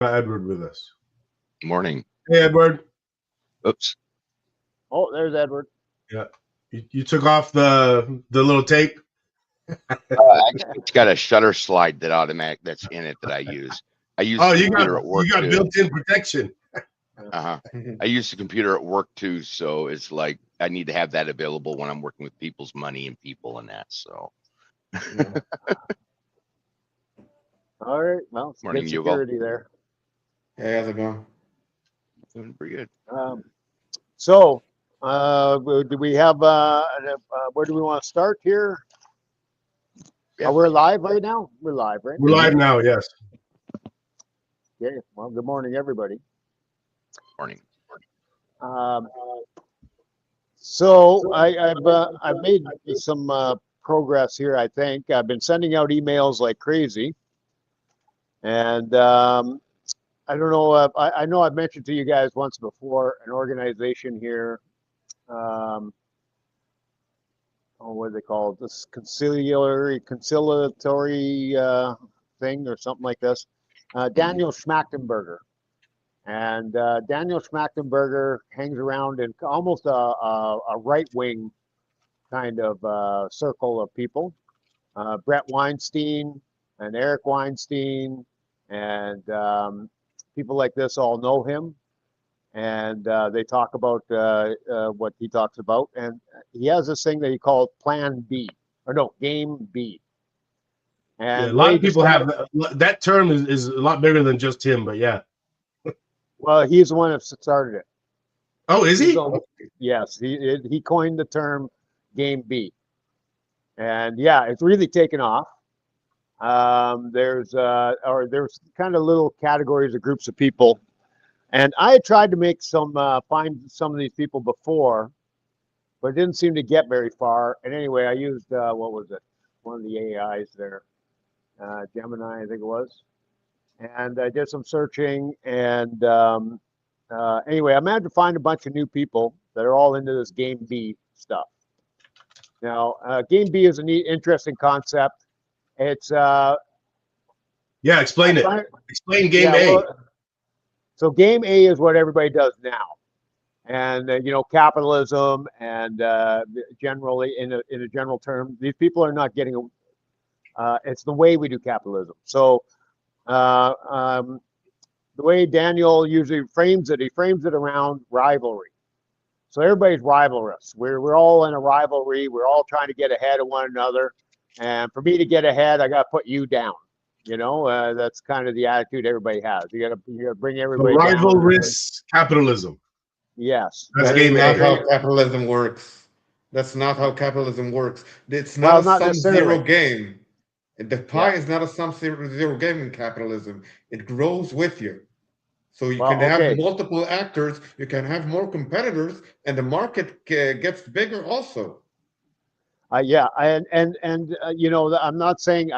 Edward with us. Morning. Hey, Edward. Oops. Oh, there's Edward. Yeah, you took off the little tape. Actually, it's got a shutter slide that's in it that I use. I use Oh, the computer at work you got too. built-in protection. I use the computer at work too, so it's like I need to have that available when I'm working with people's money and people and that. So. Yeah. All right. Well, it's Morning, good Hugo. security there. Hey, how's it going? Doing pretty good. So, do we have? Where do we want to start here? Yeah. We're live right now. We're live, right? We're live now. Yes. Okay. Well, good morning, everybody. Morning. So I've made some progress here. I think I've been sending out emails like crazy, and I don't know. I know I've mentioned to you guys once before an organization here. What are they called? This conciliatory thing or something like this. Daniel Schmachtenberger. And Daniel Schmachtenberger hangs around in almost a right-wing kind of circle of people. Brett Weinstein and Eric Weinstein and people like this all know him. And they talk about what he talks about. And he has this thing that he called Plan B, or no, Game B. And yeah, a lot of people have that term is a lot bigger than just him, but yeah. Well, he's the one that started it. Oh, is he? Yes, he coined the term Game B, and yeah, it's really taken off. There's kind of little categories of groups of people, and I had tried to make find some of these people before, but it didn't seem to get very far. And anyway, I used what was it? One of the AIs there, Gemini, I think it was. And I did some searching, and anyway, I managed to find a bunch of new people that are all into this Game B stuff. Now, Game B is an interesting concept. It's yeah, explain it. Explain Game A. Well, so Game A is what everybody does now, and capitalism, and generally in a general term, these people are not getting. It's the way we do capitalism. So. The way Daniel usually frames it, he frames it around rivalry. So everybody's rivalrous. We're all in a rivalry. We're all trying to get ahead of one another. And for me to get ahead, I got to put you down. That's kind of the attitude everybody has. You got to bring everybody down. Rivalrous capitalism. Yes. That's Game not how capitalism works. That's not how capitalism works. It's not a sum-zero game. The pie is not a sum-zero game in capitalism. It grows with you. So you can have multiple actors, you can have more competitors, and the market gets bigger also. I'm not saying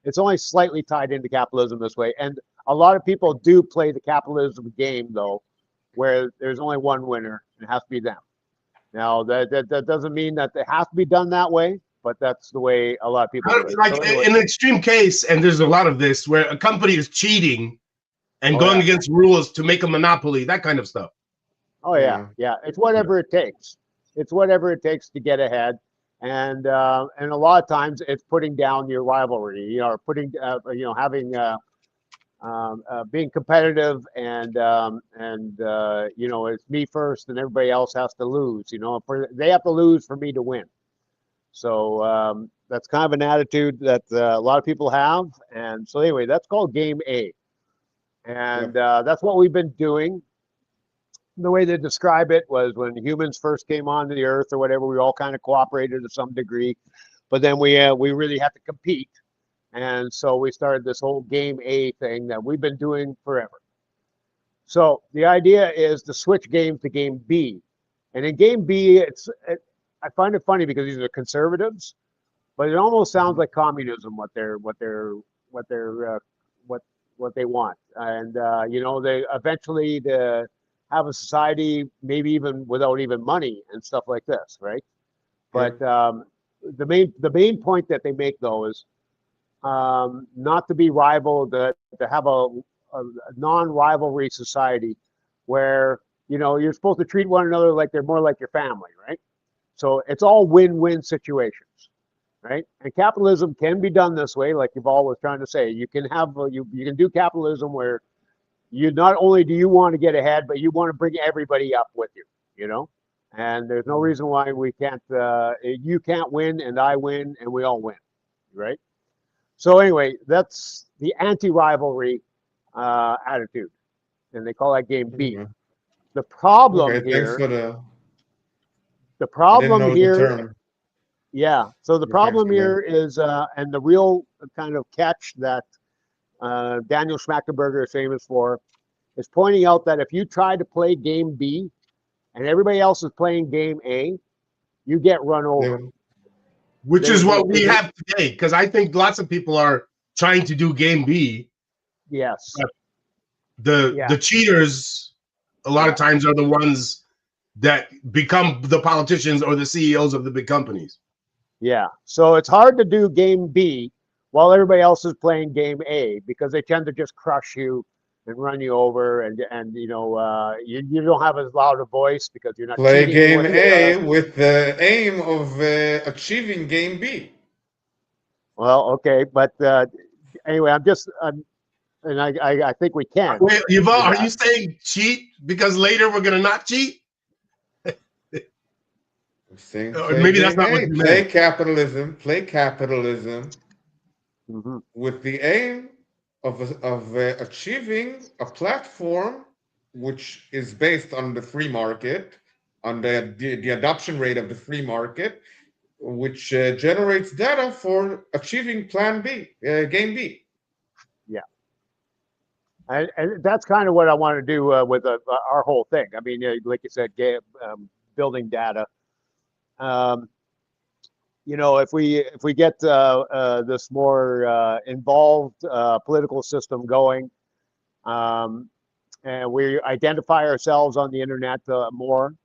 it's only slightly tied into capitalism this way. And a lot of people do play the capitalism game, though, where there's only one winner, and it has to be them. Now, that doesn't mean that it has to be done that way. But that's the way a lot of people do it. Like in an extreme case, and there's a lot of this, where a company is cheating and going against rules to make a monopoly, that kind of stuff. Oh yeah. It's whatever it takes. It's whatever it takes to get ahead, and a lot of times it's putting down your rivalry. Or putting, having, being competitive, and it's me first, and everybody else has to lose. They have to lose for me to win. So that's kind of an attitude that a lot of people have. And so anyway, that's called Game A. And that's what we've been doing. The way they describe it was when humans first came onto the earth or whatever, we all kind of cooperated to some degree. But then we really had to compete. And so we started this whole Game A thing that we've been doing forever. So the idea is to switch games to Game B. And in Game B, I find it funny because these are conservatives, but it almost sounds like communism. What they want, and they eventually to have a society, maybe even without even money and stuff like this, right? But the main point that they make though is not to be rival, to have non-rivalry society where, you know, you're supposed to treat one another like they're more like your family, right? So it's all win-win situations, right? And capitalism can be done this way, like you've always trying to say. You can have you can do capitalism where you not only do you want to get ahead, but you want to bring everybody up with you, you know. And there's no reason why we can't. You can't win, and I win, and we all win, right? So anyway, that's the anti-rivalry attitude, and they call that game B. The problem Okay, here. thanks for the. The I didn't problem know here. the term. Yeah. So the problem here is, and the real kind of catch that Daniel Schmachtenberger is famous for, is pointing out that if you try to play game B and everybody else is playing game A, you get run over. Which is what we have today, because I think lots of people are trying to do game B. Yes. The cheaters a lot of times are the ones that become the politicians or the CEOs of the big companies. Yeah. So it's hard to do game B while everybody else is playing game A, because they tend to just crush you and run you over, and you know, you don't have as loud a voice because you're not play cheating game A with the aim of achieving game B. Well, okay, but anyway, and I think we can. Wait, Yuval, are you saying cheat because later we're gonna not cheat? I'm saying maybe that's not what you meant. Play capitalism with the aim of achieving a platform which is based on the free market, on the adoption rate of the free market, which generates data for achieving Plan B, Game B. Yeah, and that's kind of what I want to do with our whole thing. I mean, like you said, building data. You know, if we get this more involved political system going, and we identify ourselves on the internet more,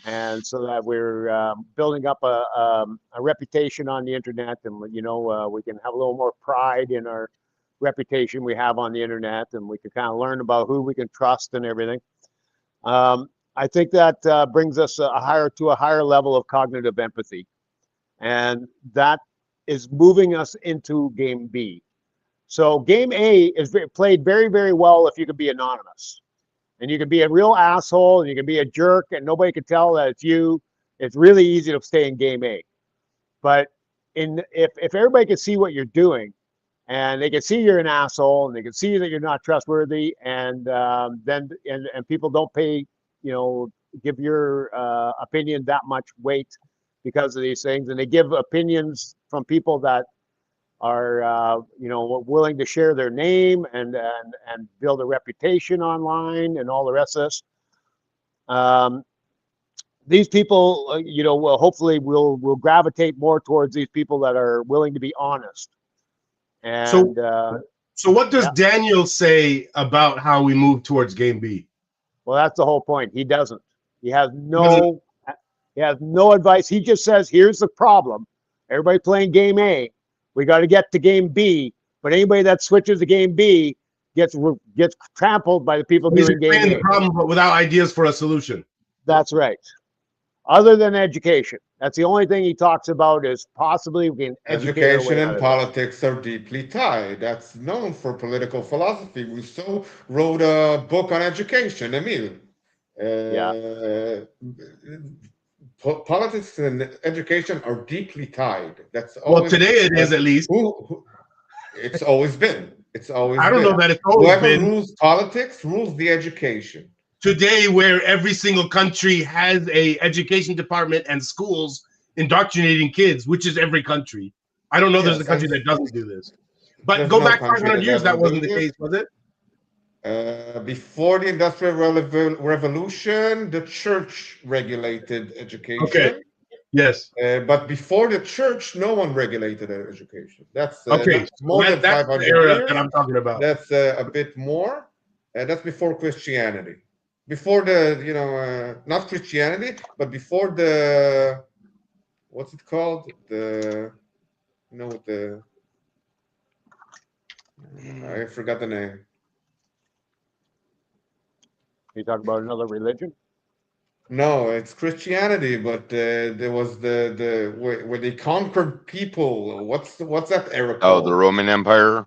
and so that we're building up a reputation on the internet, and you know, we can have a little more pride in our reputation we have on the internet, and we can kind of learn about who we can trust and everything. I think that brings us to a higher level of cognitive empathy, and that is moving us into game B. So game A is played very, very well if you can be anonymous. And you can be a real asshole, and you can be a jerk, and nobody can tell that it's you. It's really easy to stay in game A. But if everybody can see what you're doing, and they can see you're an asshole, and they can see that you're not trustworthy, and then people don't pay, you know, give your opinion that much weight because of these things, and they give opinions from people that are you know, willing to share their name and build a reputation online and all the rest of this. These people, you know, will hopefully will gravitate more towards these people that are willing to be honest. And so what does Daniel say about how we move towards game B? Well, that's the whole point. He doesn't. He has no advice. He just says, here's the problem. Everybody playing game A. We got to get to game B, but anybody that switches to game B gets trampled by the people doing game A. The problem, but without ideas for a solution. That's right. Other than education, that's the only thing he talks about, is possibly we can educate education and politics are deeply tied. That's known for political philosophy. Rousseau wrote a book on education, Emile. Politics and education are deeply tied. That's always, well, today it is, at least. It's always been. It's always. I don't know that it's always Whoever been. rules politics rules the education. Today, where every single country has a education department and schools indoctrinating kids, which is every country. I don't know there's a country that doesn't do this. But go back 500 years, that wasn't the case, was it? Before the Industrial Revolution, the church regulated education. Okay. Yes. But before the church, no one regulated education. That's okay. More than 500 years. That I'm talking about. That's a bit more. That's before Christianity. Before the, you know, not Christianity, but before the, what's it called? The, you know, I forgot the name. You talk about another religion? No, it's Christianity, but there was the where they conquered people. What's that era Oh, the called? Roman Empire,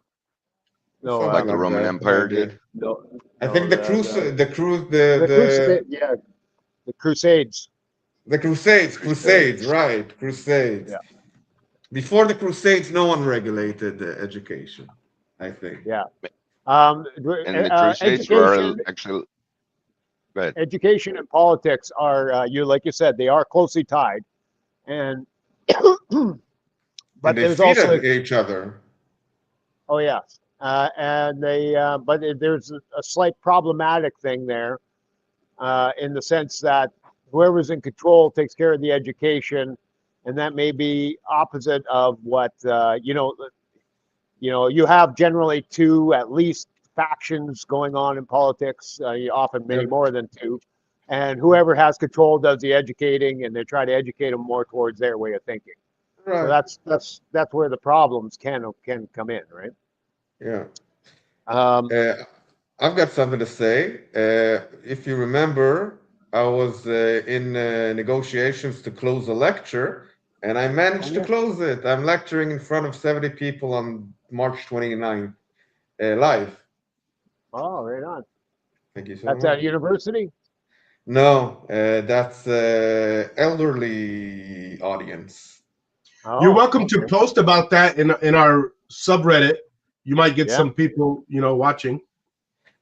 No, like Something the like Roman that. Empire did. no, I no. think the Crusades. Crusades, Crusades. right? Crusades. Yeah, Before the Crusades, no one regulated education, I think. yeah. And the Crusades were actually, go ahead. Education and politics are like you said, they are closely tied, and And but they there's feed also each other. oh yeah, and there's a slight problematic thing there, in the sense that whoever's in control takes care of the education, and that may be opposite of what you have generally two at least factions going on in politics, often many Yep. more than two, and whoever has control does the educating, and they try to educate them more towards their way of thinking. So Right. that's where the problems can come in, right? Yeah. Um, I've got something to say. If you remember, I was in negotiations to close a lecture, and I managed to close it. I'm lecturing in front of 70 people on March 29th, live. oh, right on. Thank you so That's much. at university. No, that's elderly audience. Oh, You're welcome to okay. post about that in our subreddit. You might get Yeah. some people, watching.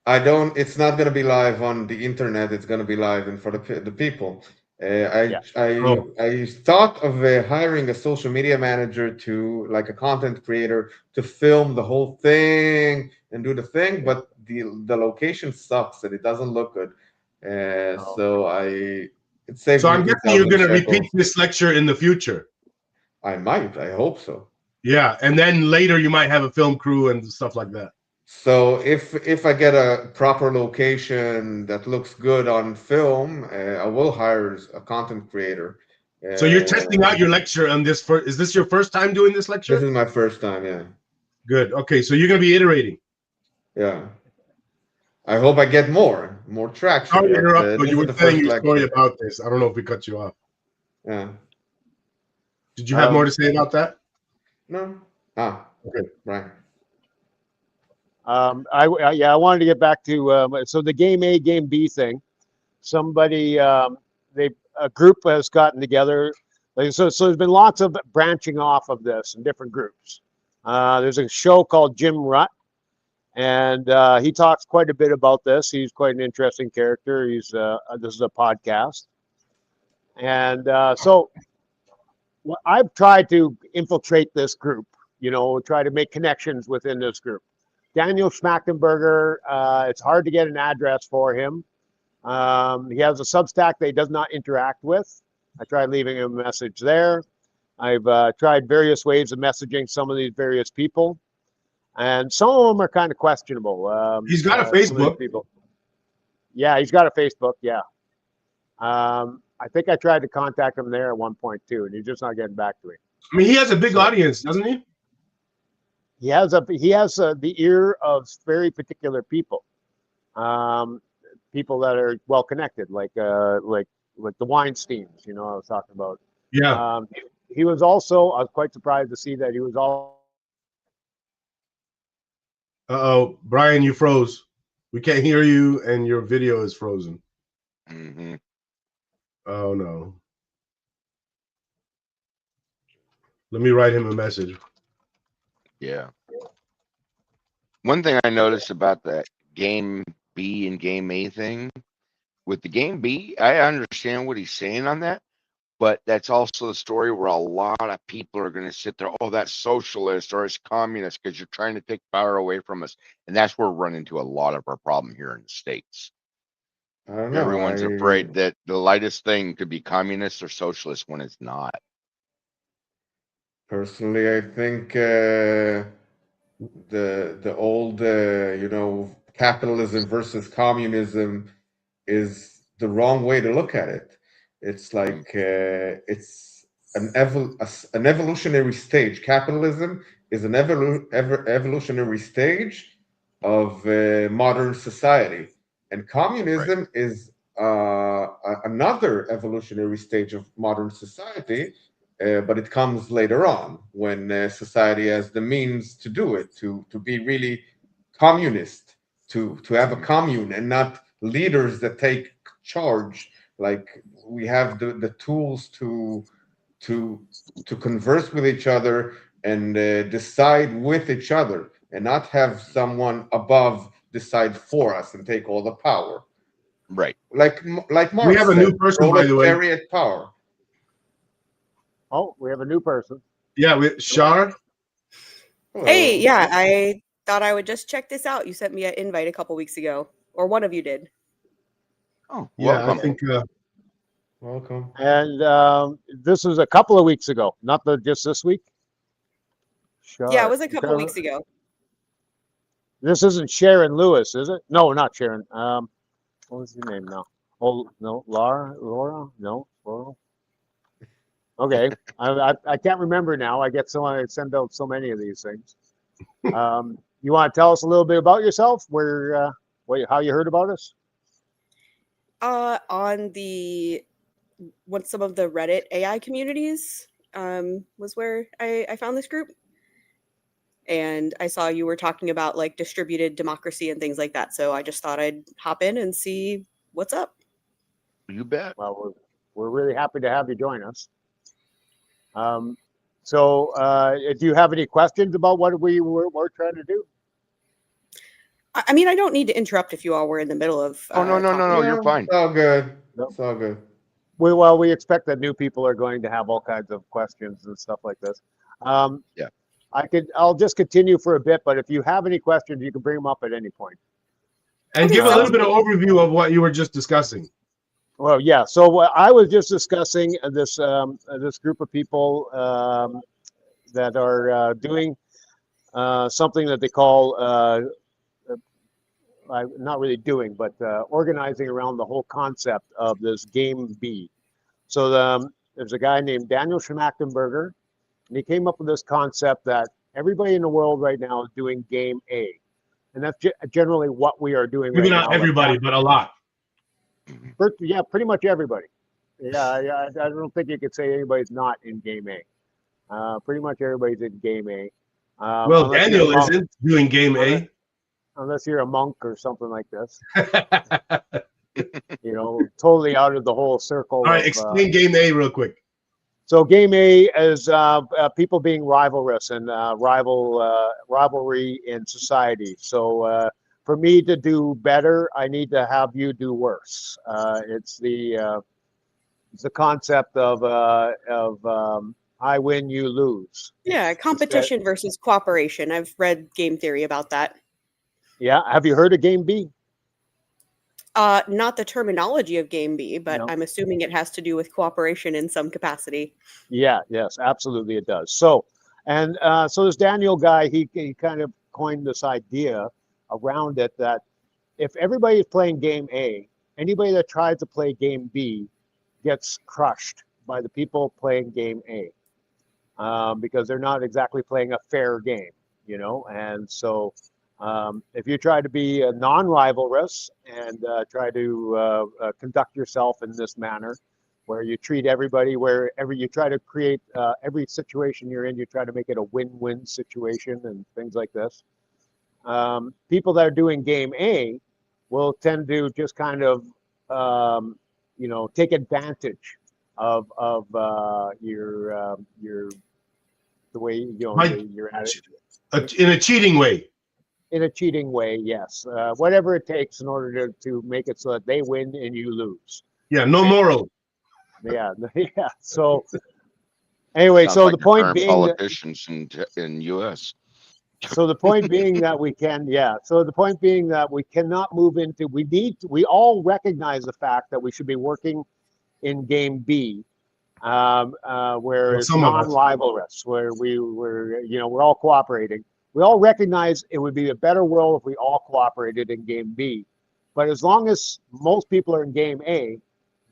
It's not going to be live on the internet. It's going to be live in front of the people. I thought of hiring a social media manager like a content creator, to film the whole thing and do the thing, but the location sucks and it doesn't look good. So it saved So me I'm guessing you're 2,000 going to shekels. repeat this lecture in the future. I hope so. Yeah, and then later you might have a film crew and stuff like that. So if I get a proper location that looks good on film, I will hire a content creator. So you're testing out your lecture on this. Is this your first time doing this lecture? This is my first time, yeah. Good. Okay, so you're going to be iterating. Yeah. I hope I get more traction. Sorry to interrupt, but you were saying your story lecture. about this. I don't know if we cut you off. Yeah. Did you have more to say about that? No. Okay. Right. I wanted to get back to so the game A, game B thing. Somebody a group has gotten together. So there's been lots of branching off of this in different groups. There's a show called Jim Rutt, and he talks quite a bit about this. He's quite an interesting character. This is a podcast, and so I've tried to infiltrate this group. Try to make connections within this group. Daniel Schmachtenberger, it's hard to get an address for him. He has a Substack that he does not interact with. I tried leaving him a message there. I've tried various ways of messaging some of these various people, and some of them are kind of questionable. He's got a Facebook. Yeah, he's got a Facebook. Yeah. I think I tried to contact him there at one point too, and he's just not getting back to me. I mean, he has a big audience, doesn't he? He has the ear of very particular people, people that are well connected, like the Weinsteins. I was talking about. Yeah. He was also. I was quite surprised to see that he was all. Uh-oh, Brian, you froze. We can't hear you, and your video is frozen. Mm-hmm. Oh no. Let me write him a message. Yeah. One thing I noticed about that game B and game A thing, with the game B, I understand what he's saying on that, but that's also the story where a lot of people are going to sit there, oh, that's socialist or it's communist because you're trying to take power away from us. And that's where we run into a lot of our problem here in the States. I don't know. Everyone's afraid that the lightest thing could be communist or socialist when it's not. Personally, I think the old capitalism versus communism is the wrong way to look at it. It's like it's an evolutionary stage. Capitalism is an evolutionary stage of modern society. And communism is another evolutionary stage of modern society, but it comes later on when society has the means to do it, to be really communist, to have a commune and not leaders that take charge. Like we have the tools to converse with each other and decide with each other, and not have someone above decide for us and take all the power. Right. Like We Marx have a said, new person, by the way. proletariat power. Oh, we have a new person. Yeah, with Shar. Hey, yeah, I thought I would just check this out. You sent me an invite a couple weeks ago, or one of you did. Oh, Yeah, welcome. I think. Welcome. And this was a couple of weeks ago, not just this week. Sure. Yeah, it was a couple weeks ago. This isn't Sharon Lewis, is it? No, not Sharon. What was her name now? Oh, no, Laura? No, Laura? Okay, I can't remember now. I send out so many of these things. You want to tell us a little bit about yourself? How you heard about us? On some of the Reddit AI communities was where I found this group. And I saw you were talking about like distributed democracy and things like that. So I just thought I'd hop in and see what's up. You bet. Well, we're really happy to have you join us. So do you have any questions about what we're trying to do? I mean, I don't need to interrupt if you all were in the middle of. Oh, no, you're fine. It's all good. Nope. It's all good. We expect that new people are going to have all kinds of questions and stuff like this. Yeah. I'll just continue for a bit, but if you have any questions, you can bring them up at any point. And give a little bit of overview of what you were just discussing. Well, yeah. So I was just discussing this group of people that are doing something that they call not really doing, but organizing around the whole concept of this Game B. So there's a guy named Daniel Schmachtenberger, and he came up with this concept that everybody in the world right now is doing Game A. And that's generally what we are doing Maybe right now. not everybody, but a lot. Yeah, pretty much everybody. Yeah, I don't think you could say anybody's not in Game A. Pretty much everybody's in Game A. Well, Daniel isn't doing Game A. Unless you're a monk or something like this. Totally out of the whole circle. All right, explain Game A real quick. So Game A is people being rivalrous and rivalry in society. So for me to do better, I need to have you do worse. It's the concept of I win, you lose. Yeah, competition versus cooperation. I've read game theory about that. Yeah, have you heard of Game B? Not the terminology of Game B, but no. I'm assuming it has to do with cooperation in some capacity. Yeah, yes, absolutely it does. So this Daniel guy, he kind of coined this idea around it that if everybody is playing Game A, anybody that tries to play Game B gets crushed by the people playing Game A because they're not exactly playing a fair game, and so if you try to be non-rivalrous and try to conduct yourself in this manner, where you treat everybody, you try to create every situation you're in, you try to make it a win-win situation and things like this. People that are doing Game A will tend to just kind of, take advantage of the way you're at it. In a cheating way. In a cheating way, yes. Whatever it takes in order to make it so that they win and you lose. Yeah, no moral. Yeah. So anyway, Sounds so like the point being politicians in U.S. So the point being that we cannot move into. We all recognize the fact that we should be working in Game B, where it's non-rivalrous, where we're all cooperating. We all recognize it would be a better world if we all cooperated in Game B. But as long as most people are in Game A,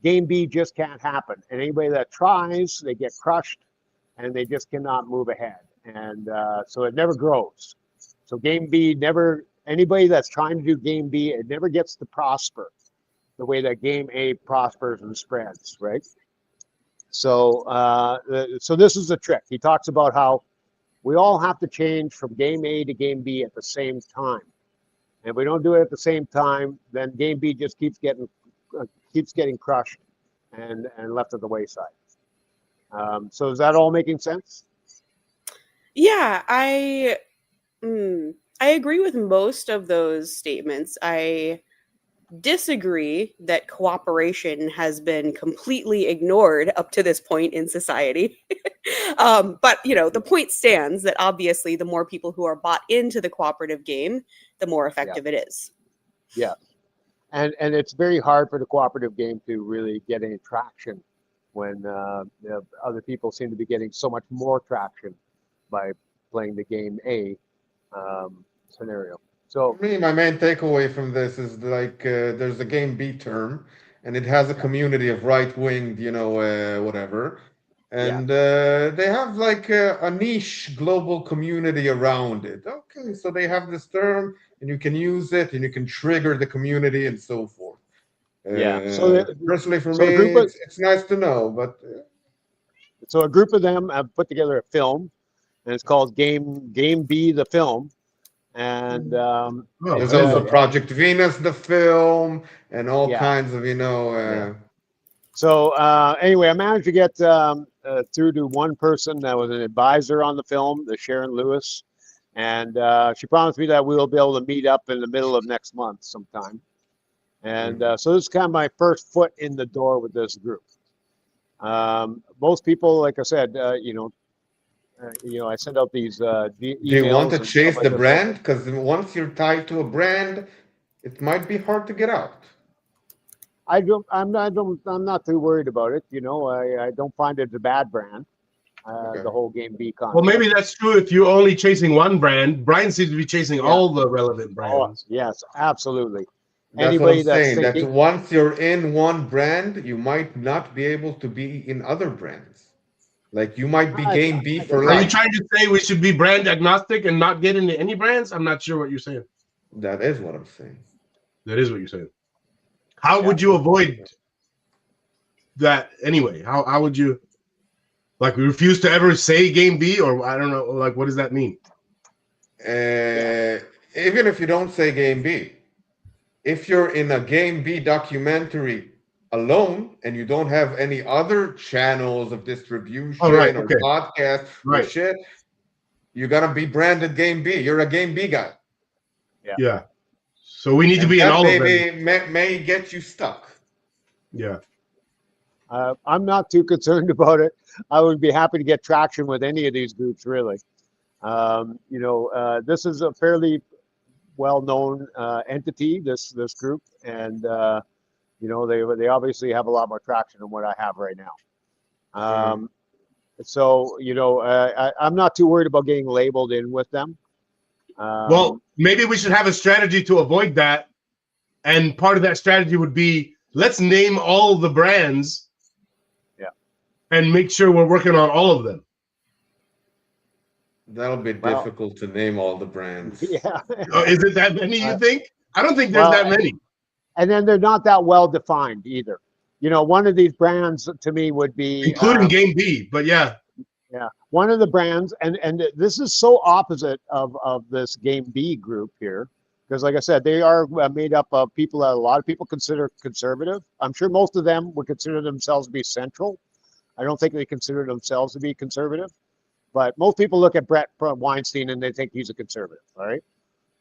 Game B just can't happen. And anybody that tries, they get crushed and they just cannot move ahead. And so it never grows. So Game B never anybody that's trying to do game B, it never gets to prosper the way that game A prospers and spreads, right? So, so this is the trick. He talks about how we all have to change from game A to game B at the same time. And if we don't do it at the same time, then game B just keeps getting crushed and left at the wayside. So is that all making sense? Yeah, I agree with most of those statements. I disagree that cooperation has been completely ignored up to this point in society. But the point stands that obviously the more people who are bought into the cooperative game, the more effective it is. Yeah. And it's very hard for the cooperative game to really get any traction when other people seem to be getting so much more traction by playing the game A scenario. So for me, my main takeaway from this is like there's a game B term, and it has a community of right-winged, whatever, and they have like a niche global community around it. Okay, so they have this term, and you can use it, and you can trigger the community and so forth. So personally, for me, it's nice to know, but so a group of them have put together a film, and it's called Game B, the film. And there's also Project Venus, the film, and all kinds of, So anyway, I managed to get through to one person that was an advisor on the film, the Sharon Lewis, and she promised me that we'll be able to meet up in the middle of next month sometime. And so this is kind of my first foot in the door with this group. Most people, like I said, I send out these emails. Do you want to chase the brand? Because once you're tied to a brand, it might be hard to get out. I'm not too worried about it. I don't find it a bad brand. The whole game B concept. Well, maybe that's true if you're only chasing one brand. Brian seems to be chasing all the relevant brands. Oh, yes, absolutely. That's anybody what I'm saying. That once you're in one brand, you might not be able to be in other brands. Like you might be game B for life. Are you trying to say we should be brand agnostic and not get into any brands? I'm not sure what you're saying. That is what I'm saying. That is what you're saying. How would you avoid that anyway? How would you refuse to ever say game B, or I don't know, like what does that mean? Even if you don't say game B, if you're in a game B documentary alone and you don't have any other channels of distribution or podcast or shit, you're gonna be branded game B. You're a game B guy. Yeah. So we need to be in all of them. May get you stuck. Yeah. I'm not too concerned about it. I would be happy to get traction with any of these groups, really. This is a fairly well-known entity, this group, and they obviously have a lot more traction than what I have right now. So I'm not too worried about getting labeled in with them. Well, maybe we should have a strategy to avoid that, and part of that strategy would be let's name all the brands, and make sure we're working on all of them. That'll be difficult to name all the brands. Yeah. Is it that many, you think? I don't think there's that many. And then they're not that well defined either. One of these brands to me would be including game B, but yeah. Yeah. One of the brands, and this is so opposite of this game B group here, because like I said, they are made up of people that a lot of people consider conservative. I'm sure most of them would consider themselves to be central. I don't think they consider themselves to be conservative. But most people look at Brett Weinstein and they think he's a conservative, all right?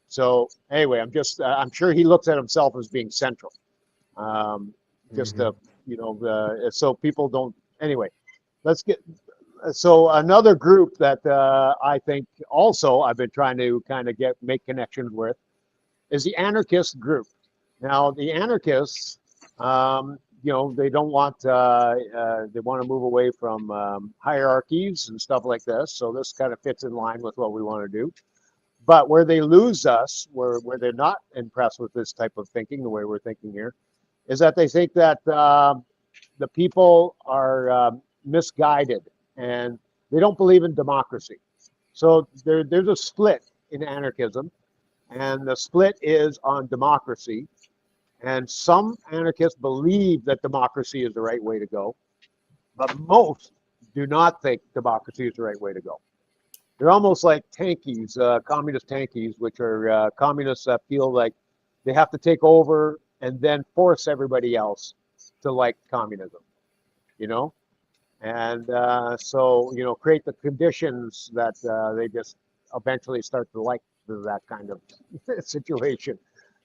So anyway, I'm sure he looks at himself as being central. So people don't, anyway, so another group that I think also I've been trying to kind of make connections with is the anarchist group. Now the anarchists, they don't want, they want to move away from hierarchies and stuff like this. So this kind of fits in line with what we want to do. But where they lose us, where they're not impressed with this type of thinking, the way we're thinking here, is that they think that the people are misguided and they don't believe in democracy. So there's a split in anarchism. and the split is on democracy. And some anarchists believe that democracy is the right way to go, but most do not think democracy is the right way to go. They're almost like tankies, communist tankies, which are communists that feel like they have to take over and then force everybody else to like communism, you know? And so, you know, create the conditions that they just eventually start to like that kind of situation.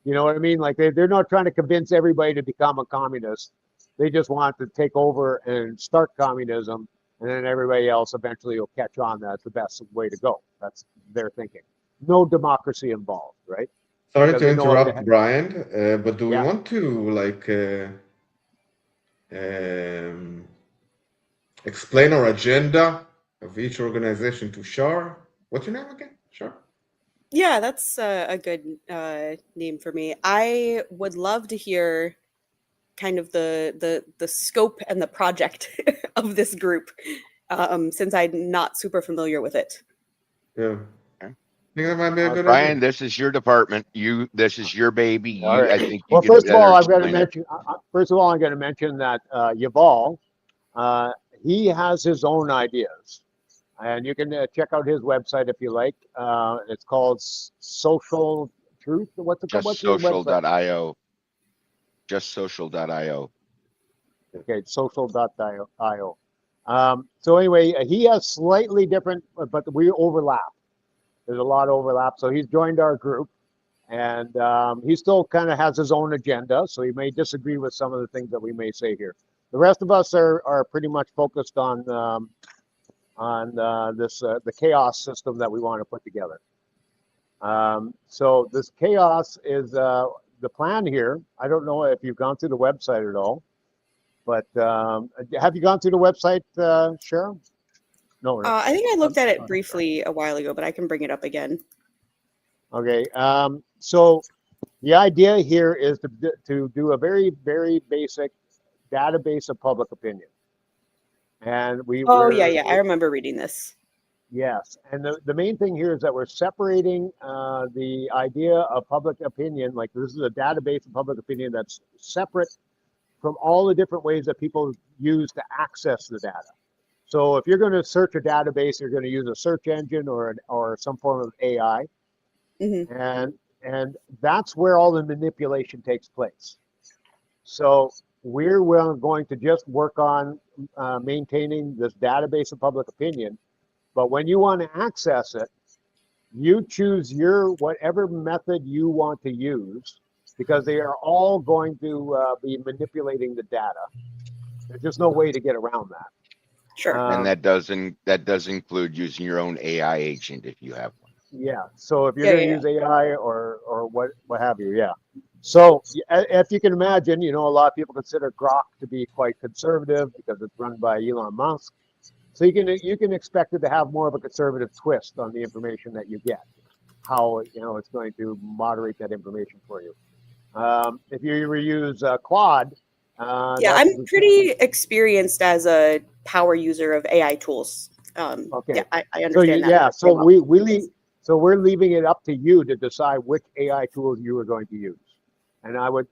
You know what I mean? Like they're not trying to convince everybody to become a communist. They just want to take over and start communism, and then everybody else eventually will catch on. That's the best way to go. That's their thinking. No democracy involved, right? Sorry to interrupt, Brian, but do we Yeah. want to like explain our agenda of each organization to Shar? What's your name again? Shar? Yeah, that's a good name for me. I would love to hear kind of the scope and the project of this group, since I'm not super familiar with it. Yeah. I think that might be a good Brian, idea. this is your department. This is your baby. All right. I think you well, can first of all, I'm going to explain it. mention. First of all, I'm going to mention that Yuval, he has his own ideas, and you can check out his website if you like. It's called Social Truth. What's it called? What's your website? Justsocial.io. Justsocial.io. Okay, social.io. So anyway, he has slightly different, but we overlap. There's a lot of overlap. So he's joined our group, and he still kind of has his own agenda. So he may disagree with some of the things that we may say here. The rest of us are pretty much focused on this the KAOS system that we want to put together. So this KAOS is the plan here. I don't know if you've gone through the website at all, but have you gone through the website, Cheryl? No. I think I looked at it briefly a while ago, but I can bring it up again. Okay. So the idea here is to do a very, very basic database of public opinion. And yeah, I remember reading this. Yes, and the main thing here is that we're separating the idea of public opinion, like this is a database of public opinion that's separate from all the different ways that people use to access the data. So if you're going to search a database, you're going to use a search engine or some form of AI, and that's where all the manipulation takes place. So we're going to just work on maintaining this database of public opinion. But when you want to access it, you choose whatever method you want to use, because they are all going to be manipulating the data. There's just no way to get around that. Sure. And that does include using your own AI agent if you have one. Yeah. So if you're going to use AI or what have you, yeah. So if you can imagine, you know, a lot of people consider Grok to be quite conservative because it's run by Elon Musk. So you can expect it to have more of a conservative twist on the information that you get, how it's going to moderate that information for you. If you use Claude, I'm pretty experienced as a power user of AI tools. Okay, yeah, I understand that. Yeah, so we're leaving it up to you to decide which AI tools you are going to use, and I would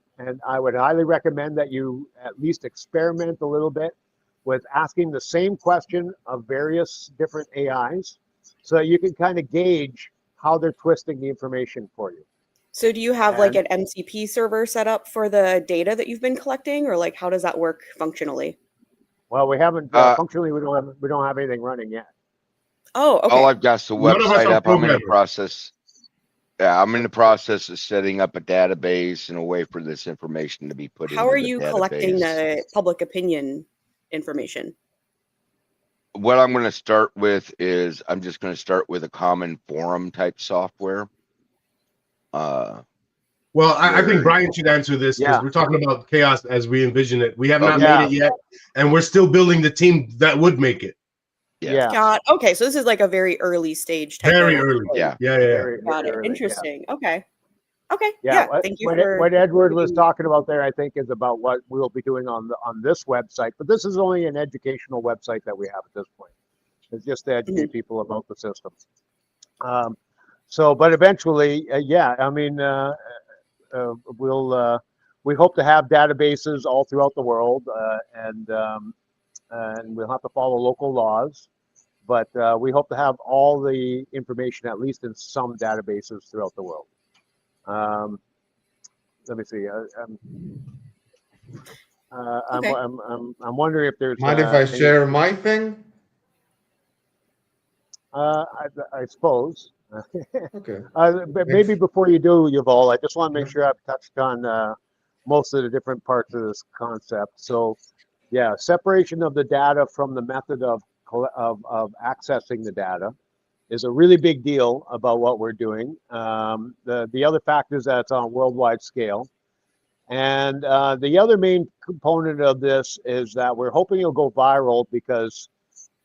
highly recommend that you at least experiment a little bit with asking the same question of various different AIs, so that you can kind of gauge how they're twisting the information for you. So do you have like an MCP server set up for the data that you've been collecting, or like how does that work functionally? Well, we haven't functionally. We don't have anything running yet. Oh, okay. All I've got is the website up. I'm in the process. Yeah, I'm in the process of setting up a database and a way for this information to be put in. How are you collecting the public opinion information? What I'm going to start with is I'm just going to start with a common forum type software. Well, I think Brian should answer this because we're talking about KAOS as we envision it. We have not made it yet, and we're still building the team that would make it. Yeah. God. Okay, so this is like a very early stage. Very early. Yeah. Got it. Interesting. Yeah. Okay. Okay. Yeah. Thank you. What Edward was talking about there, I think, is about what we'll be doing on this website. But this is only an educational website that we have at this point. It's just to educate people about the system. So, but eventually, yeah, I mean, we hope to have databases all throughout the world, and we'll have to follow local laws. But we hope to have all the information at least in some databases throughout the world. Let me see. Okay. I'm wondering if there's. Mind if I share my thing? I suppose. Okay. But maybe before you do, Yuval, I just want to make sure I've touched on most of the different parts of this concept. So, yeah, separation of the data from the method of accessing the data is a really big deal about what we're doing. The other factor is that it's on a worldwide scale. And the other main component of this is that we're hoping it'll go viral because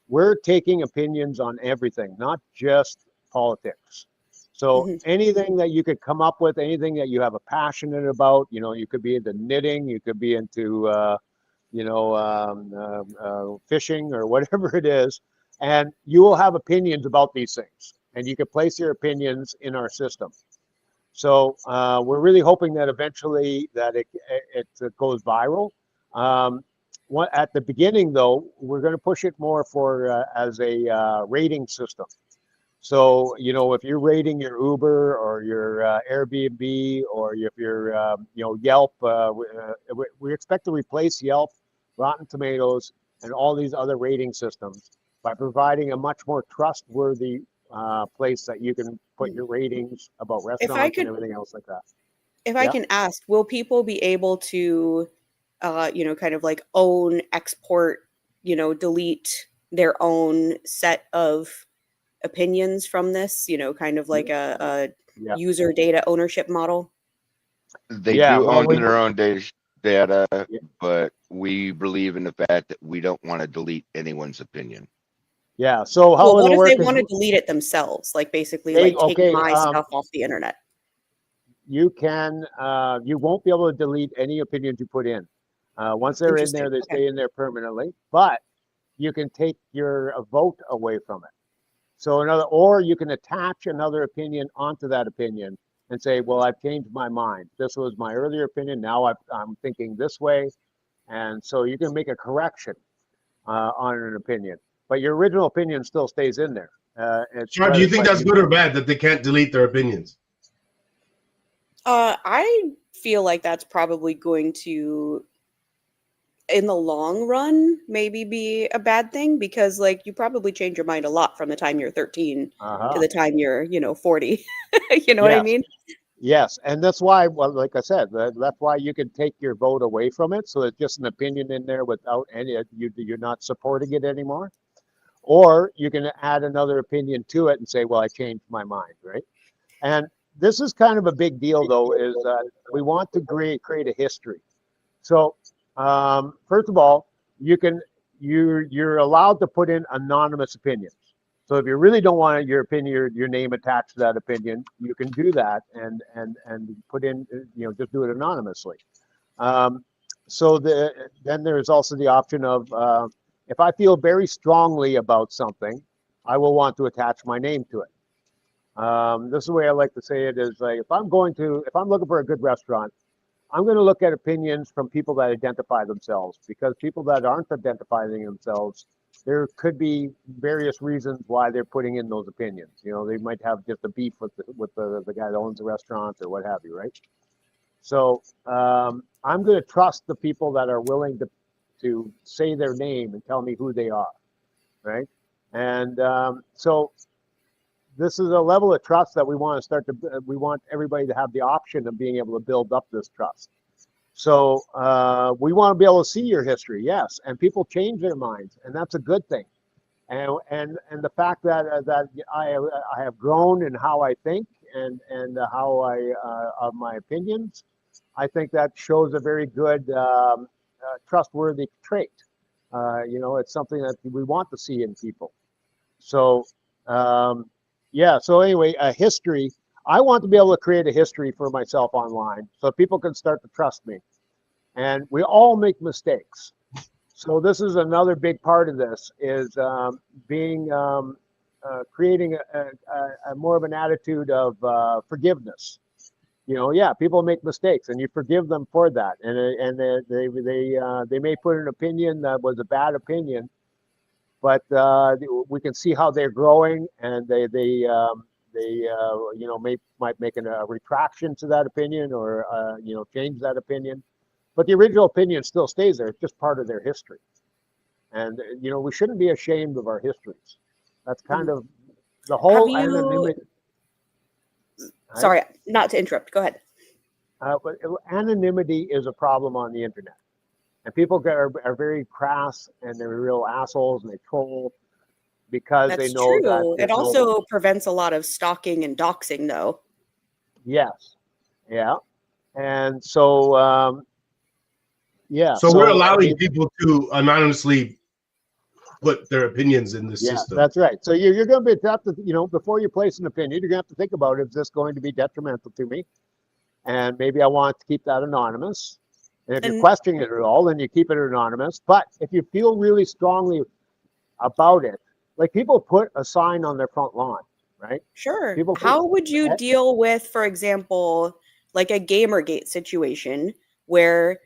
we're taking opinions on everything, not just politics. So anything that you could come up with, anything that you have a passionate about, you know, you could be into knitting, you could be into, fishing or whatever it is, and you will have opinions about these things, and you can place your opinions in our system. So we're really hoping that eventually that it goes viral. At the beginning, though, we're going to push it more for as a rating system. So, you know, if you're rating your Uber or your Airbnb or if you're, Yelp, we expect to replace Yelp, Rotten Tomatoes, and all these other rating systems by providing a much more trustworthy place that you can put your ratings about restaurants and everything else like that. If I can ask, will people be able to, kind of like own, export, delete their own set of opinions from this, kind of like a user data ownership model? They do own their own data, but we believe in the fact that we don't want to delete anyone's opinion. Yeah. So how what it'll if work they want to delete it themselves? Like basically take my stuff off the internet. You can, you won't be able to delete any opinions you put in. Once they're in there, they stay in there permanently, but you can take your vote away from it. So or you can attach another opinion onto that opinion and say, well, I've changed my mind. This was my earlier opinion. Now I'm thinking this way. And so you can make a correction on an opinion, but your original opinion still stays in there. Char, do you think that's good or bad that they can't delete their opinions? I feel like that's probably going to, in the long run, maybe be a bad thing because, like, you probably change your mind a lot from the time you're 13 to the time you're, 40. You know what I mean? Yes, and that's why, well, like I said, that's why you can take your vote away from it, so it's just an opinion in there without any, you're not supporting it anymore. Or you can add another opinion to it and say, well, I changed my mind, right? And this is kind of a big deal, though, is we want to create a history. So first of all, you're allowed to put in anonymous opinions. So if you really don't want your opinion, your name attached to that opinion, you can do that and put in, just do it anonymously. So then there's also the option of if I feel very strongly about something, I will want to attach my name to it. This is the way I like to say it is like if I'm looking for a good restaurant, I'm going to look at opinions from people that identify themselves, because people that aren't identifying themselves, there could be various reasons why they're putting in those opinions. They might have just a beef with the guy that owns the restaurant or what have you, right? So I'm going to trust the people that are willing to say their name and tell me who they are, right? And so this is a level of trust that we want to we want everybody to have the option of being able to build up this trust. So we want to be able to see your history, yes, and people change their minds, and that's a good thing. And the fact that I have grown in how I think and how of my opinions, I think that shows a very good trustworthy trait. It's something that we want to see in people. So so anyway, a history. I want to be able to create a history for myself online so people can start to trust me. And we all make mistakes. So this is another big part of this is being creating a more of an attitude of forgiveness. Yeah, people make mistakes, and you forgive them for that, and they may put an opinion that was a bad opinion, but we can see how they're growing, and they might make a retraction to that opinion, or change that opinion, but the original opinion still stays there. It's just part of their history, and we shouldn't be ashamed of our histories. That's kind of the whole anonymity. Sorry, not to interrupt. Go ahead. But anonymity is a problem on the internet, and people are very crass, and they're real assholes, and they troll because they know that it also prevents a lot of stalking and doxing, though. Yes, yeah, and so yeah. So we're allowing people to anonymously put their opinions in the system. That's right. So you're going to have to, before you place an opinion, you're going to have to think about, is this going to be detrimental to me? And maybe I want to keep that anonymous. And if you're questioning it at all, then you keep it anonymous. But if you feel really strongly about it, like people put a sign on their front lawn, right? Sure. How would you deal with, for example, like a Gamergate situation where,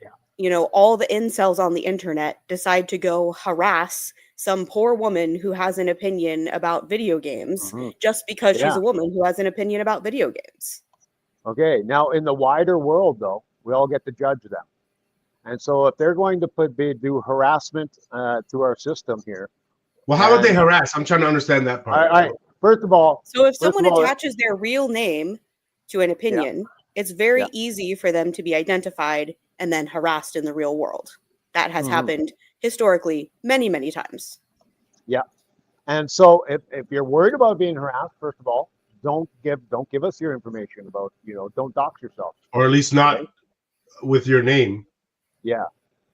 all the incels on the internet decide to go harass some poor woman who has an opinion about video games just because she's a woman who has an opinion about video games? Okay. Now, in the wider world, though, we all get to judge them. And so if they're going to do harassment to our system here. Well, how would they harass? I'm trying to understand that part. All right. First of all. So if someone attaches their real name to an opinion, it's very easy for them to be identified and then harassed in the real world. That has happened historically many, many times. Yeah. And so if you're worried about being harassed, first of all, don't give us your information about, don't dox yourself. Or at least not with your name. Yeah.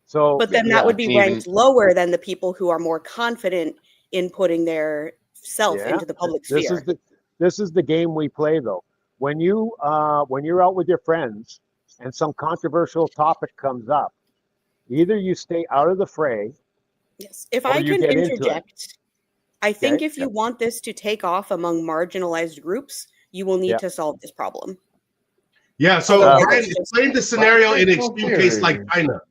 So but then that would be ranked lower than the people who are more confident in putting their self into the public sphere. This is the game we play, though. When you're out with your friends and some controversial topic comes up, either you stay out of the fray. Yes. If I can interject, I think if you want this to take off among marginalized groups, you will need to solve this problem. Yeah. So Brian, explain the scenario in an extreme case like China.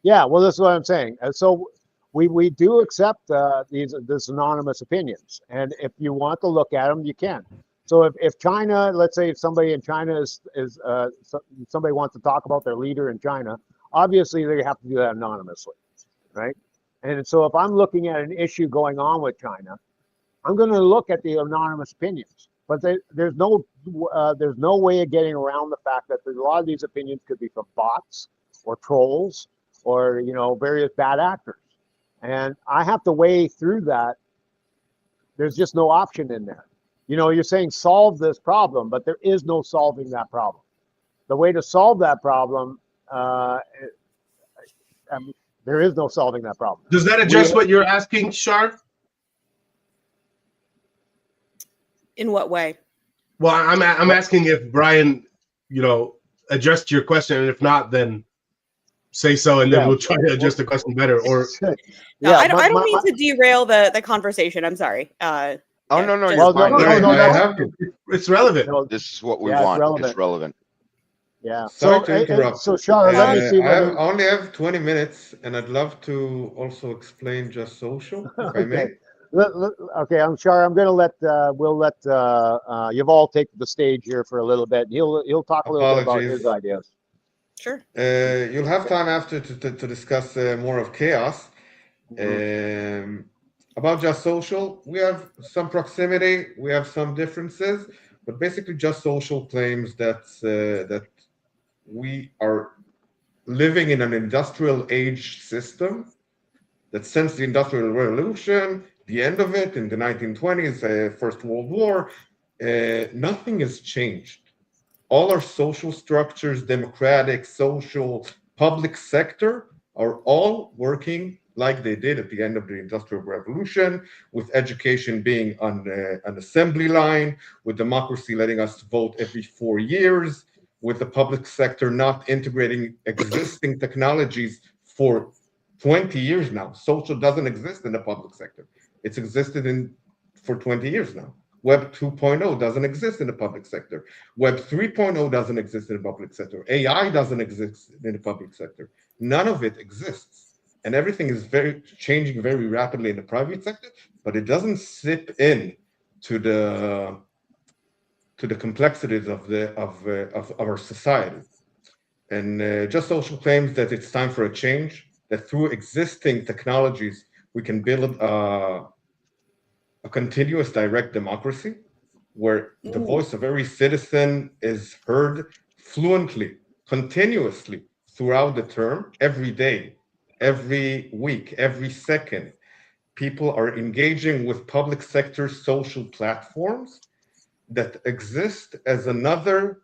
Yeah. Well, that's what I'm saying. So we do accept these anonymous opinions, and if you want to look at them, you can. So if China, let's say if somebody in China somebody wants to talk about their leader in China, obviously they have to do that anonymously, right? And so if I'm looking at an issue going on with China, I'm going to look at the anonymous opinions. But there's no way of getting around the fact that a lot of these opinions could be from bots or trolls or various bad actors, and I have to weigh through that. There's just no option in there. You're saying solve this problem, but there is no solving that problem. The way to solve that problem, there is no solving that problem. Does that address what you're asking, Shar? In what way? Well, I'm asking if Brian, addressed your question, and if not, then say so, and then we'll try to adjust the question better. Or I don't mean to derail the conversation. I'm sorry. No, it's relevant. This is what we want. It's relevant. Yeah. Sorry to interrupt. So Sean, let me see. I only have 20 minutes, and I'd love to also explain Just Social, if I may. Okay, I'm sorry. I'm going to let Yuval take the stage here for a little bit. He'll talk a little bit about his ideas. Sure. You'll have time after to discuss more of KAOS. About Just Social, we have some proximity, we have some differences, but basically Just Social claims that we are living in an industrial age system that since the Industrial Revolution, the end of it in the 1920s, First World War, nothing has changed. All our social structures, democratic, social, public sector, are all working like they did at the end of the Industrial Revolution, with education being on an assembly line, with democracy letting us vote every 4 years, with the public sector not integrating existing technologies for 20 years now. Social doesn't exist in the public sector. It's existed in for 20 years now. Web 2.0 doesn't exist in the public sector. Web 3.0 doesn't exist in the public sector. AI doesn't exist in the public sector. None of it exists. And everything is changing very rapidly in the private sector, but it doesn't slip in to the complexities of our society. And Just Social claims that it's time for a change, that through existing technologies, we can build a continuous direct democracy where the voice of every citizen is heard fluently, continuously throughout the term, every day, every week, every second. People are engaging with public sector social platforms that exist as another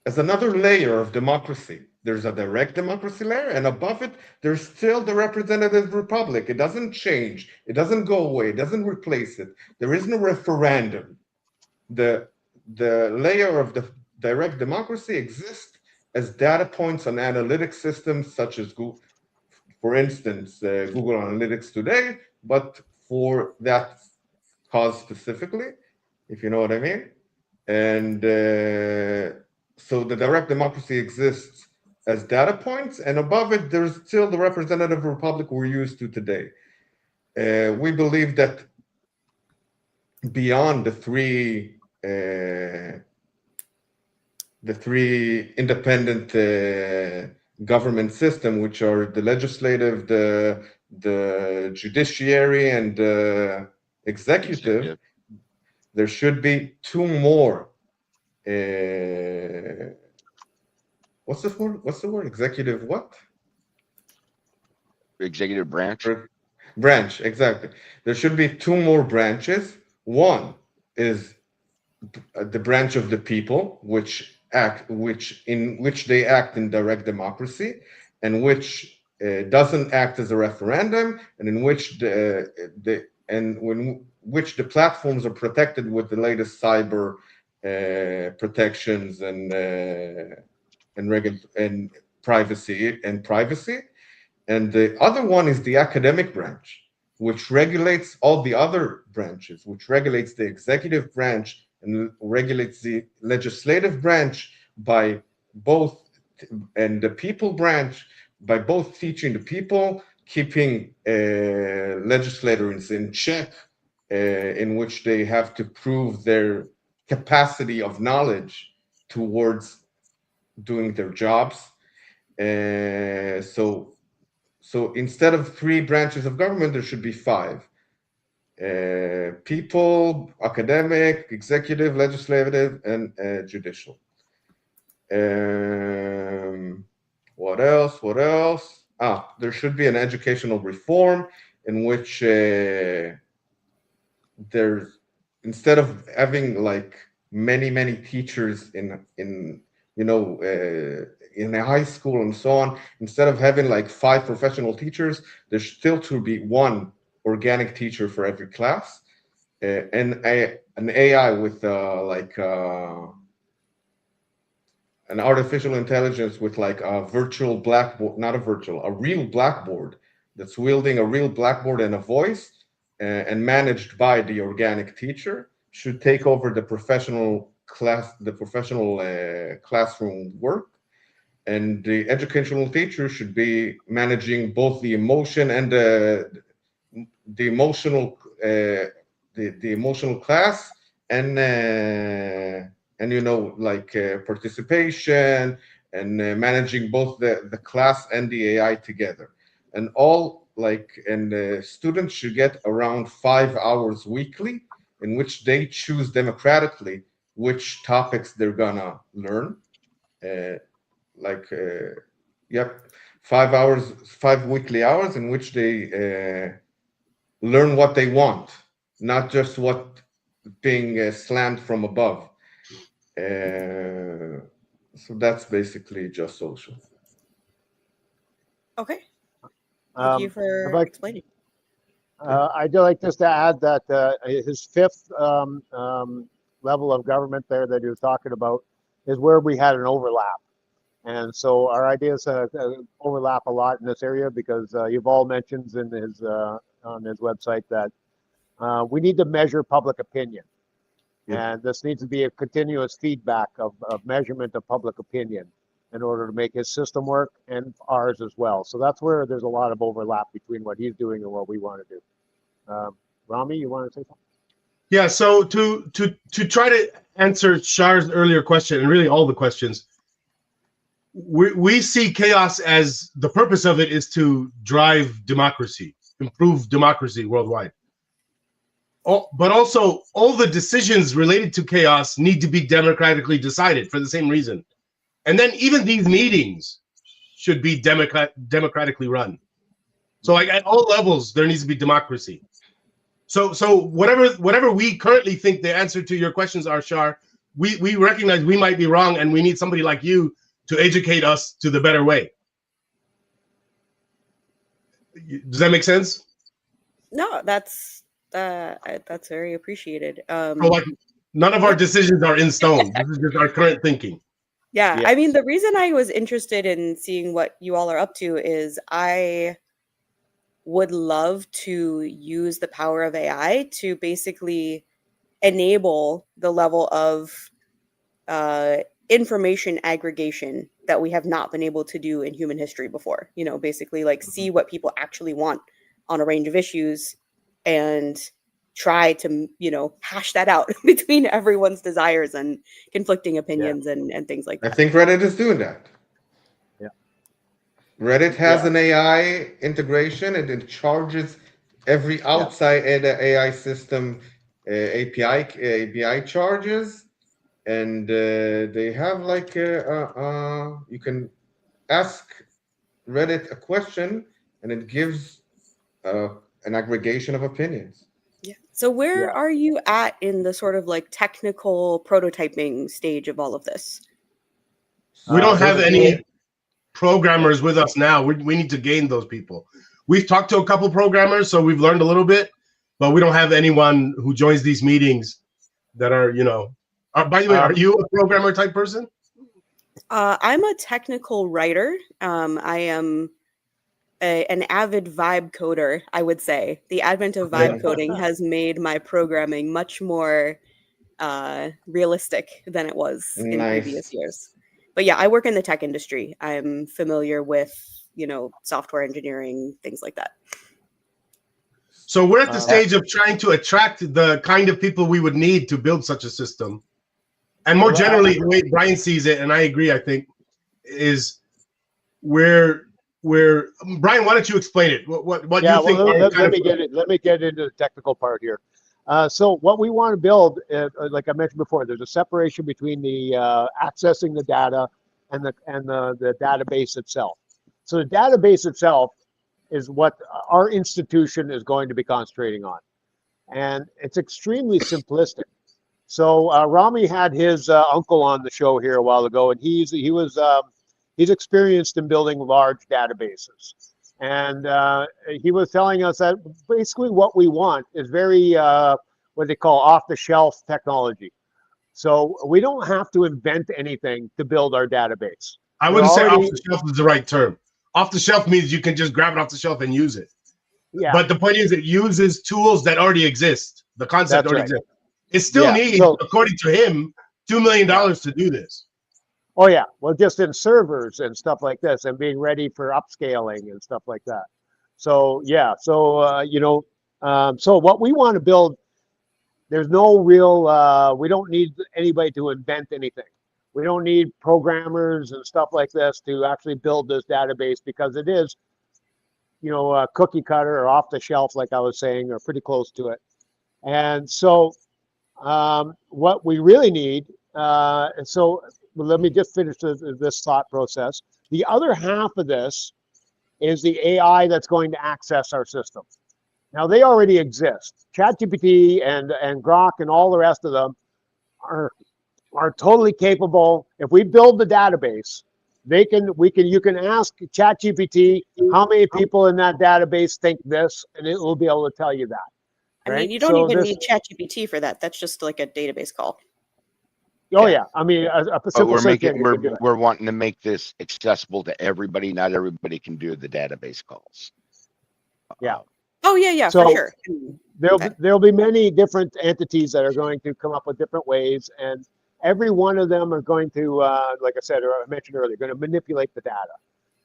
layer of democracy. There's a direct democracy layer, and above it, there's still the representative republic. It doesn't change. It doesn't go away. It doesn't replace it. There is no referendum. The layer of the direct democracy exists as data points on analytic systems such as Google, for instance, Google Analytics today, but for that cause specifically, if you know what I mean. And so the direct democracy exists as data points, and above it, there's still the representative republic we're used to today. We believe that beyond the three independent government system, which are the legislative, the judiciary, and the executive, there should be two more. What's the word? Executive what? Executive branch. Branch, exactly. There should be two more branches. One is the branch of the people, which they act in direct democracy, and which doesn't act as a referendum, and in which which the platforms are protected with the latest cyber protections and privacy. And the other one is the academic branch, which regulates all the other branches, which regulates the executive branch and regulates the legislative branch by both, and the people branch by both teaching the people, keeping legislators in check, in which they have to prove their capacity of knowledge towards doing their jobs. So instead of three branches of government, there should be five. People, academic, executive, legislative, and judicial. What else? There should be an educational reform in which there's, instead of having like many teachers in a high school and so on, instead of having like 5 professional teachers, there still to be one organic teacher for every class, and an AI with an artificial intelligence with like a virtual blackboard, a real blackboard that's wielding a real blackboard and a voice, and managed by the organic teacher, should take over the professional classroom work. And the educational teacher should be managing both the emotion and the emotional class, and participation, and managing both the class and the AI together. And students should get around 5 hours weekly, in which they choose democratically which topics they're gonna learn. 5 weekly hours in which they learn what they want, not just what being slammed from above. So that's basically Just Social. Okay. Thank you for explaining. I'd like just to add that his fifth level of government there that he was talking about is where we had an overlap. And so our ideas overlap a lot in this area, because Yuval mentions in his on his website that we need to measure public opinion. And this needs to be a continuous feedback of measurement of public opinion in order to make his system work and ours as well. So that's where there's a lot of overlap between what he's doing and what we want to do. Rami, you want to say something? Yeah, so to try to answer Shar's earlier question, and really all the questions, we see KAOS as the purpose of it is to drive democracy, improve democracy worldwide. But also, all the decisions related to KAOS need to be democratically decided for the same reason. And then even these meetings should be democratically run. So like at all levels, there needs to be democracy. So whatever we currently think the answer to your questions are, Shar, we recognize we might be wrong, and we need somebody like you to educate us to the better way. Does that make sense? No, that's very appreciated. So like, none of our decisions are in stone. This is just our current thinking. Yeah, I mean, the reason I was interested in seeing what you all are up to is I would love to use the power of AI to basically enable the level of information aggregation that we have not been able to do in human history before. You know, basically like see what people actually want on a range of issues and try to, you know, hash that out between everyone's desires and conflicting opinions and things like that. I think Reddit is doing that. Yeah. Reddit has an AI integration, and it charges every outside AI system API charges, and they have like you can ask Reddit a question, and it gives an aggregation of opinions. Yeah. So where are you at in the sort of like technical prototyping stage of all of this? We don't have any programmers with us now. We need to gain those people. We've talked to a couple programmers, so we've learned a little bit, but we don't have anyone who joins these meetings that are, you know. By the way, are you a programmer type person? I'm a technical writer. I am an avid vibe coder, I would say. The advent of vibe coding has made my programming much more realistic than it was in previous years. But yeah, I work in the tech industry. I'm familiar with, you know, software engineering, things like that. So we're at the stage of trying to attract the kind of people we would need to build such a system. And more generally, the way Brian sees it, and I agree, I think, is Brian, why don't you explain it? What you think? Let me get into the technical part here. So what we want to build, like I mentioned before, there's a separation between the accessing the data and the database itself. So the database itself is what our institution is going to be concentrating on, and it's extremely simplistic. So Rami had his uncle on the show here a while ago, and he's experienced in building large databases. And he was telling us that basically what we want is very, what they call off-the-shelf technology. So we don't have to invent anything to build our database. I wouldn't say off-the-shelf is the right term. Off-the-shelf means you can just grab it off the shelf and use it. Yeah. But the point is it uses tools that already exist. The concept already exists. It still needs, according to him, $2 million to do this. Oh yeah, well, just in servers and stuff like this, and being ready for upscaling and stuff like that. So yeah, so you know, so what we want to build, there's no real. We don't need anybody to invent anything. We don't need programmers and stuff like this to actually build this database, because it is, you know, a cookie cutter or off the shelf, like I was saying, or pretty close to it. And so what we really need, so let me just finish this thought process. The other half of this is the AI that's going to access our system. Now, they already exist. ChatGPT and Grok and all the rest of them are totally capable. If we build the database, you can ask ChatGPT how many people in that database think this, and it will be able to tell you that. I mean, you don't even need ChatGPT for that. That's just like a database call. Oh yeah, I mean, a simple we're wanting to make this accessible to everybody. Not everybody can do the database calls. Yeah. Oh yeah, So for sure. there'll be many different entities that are going to come up with different ways, and every one of them are going to, like I said, or I mentioned earlier, going to manipulate the data.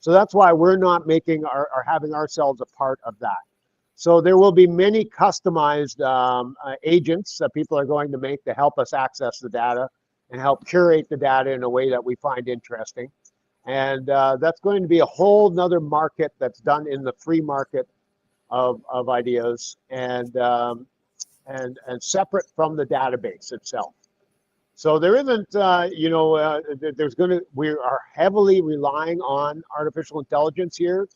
So that's why we're not making or having ourselves a part of that. So there will be many customized agents that people are going to make to help us access the data and help curate the data in a way that we find interesting. And that's going to be a whole nother market that's done in the free market of ideas and separate from the database itself. So there isn't, there's going to, we are heavily relying on artificial intelligence here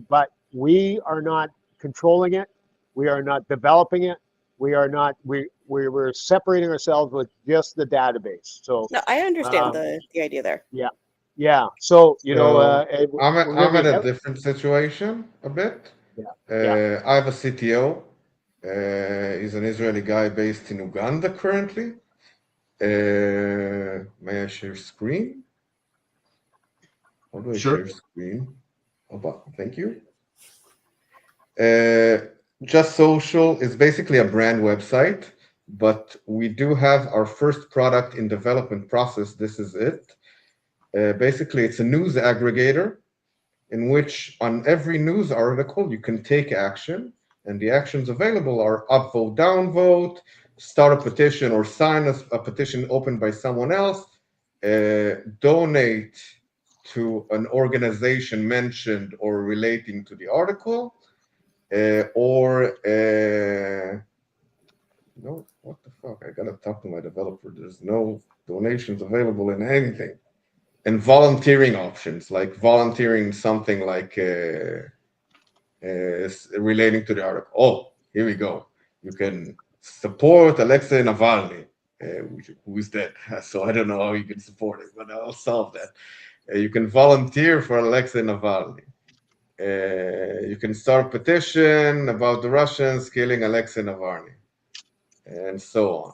but we are not controlling it. We are not developing it. We are not, we're separating ourselves with just the database. So no, I understand the idea there. Yeah. Yeah. So, I'm in a different situation a bit. Yeah. I have a CTO. He's an Israeli guy based in Uganda currently. May I share screen? How do I share screen? Thank you. Just Social is basically a brand website, but we do have our first product in development process. This is it. Basically, it's a news aggregator in which on every news article you can take action, and the actions available are upvote, downvote, start a petition or sign a petition opened by someone else, donate to an organization mentioned or relating to the article, no, what the fuck? I gotta talk to my developer. There's no donations available in anything. And volunteering options, like volunteering something like relating to the article. Oh, here we go. You can support Alexei Navalny, who is dead. So I don't know how you can support it, but I'll solve that. You can volunteer for Alexei Navalny. You can start a petition about the Russians killing Alexei Navalny, and so on.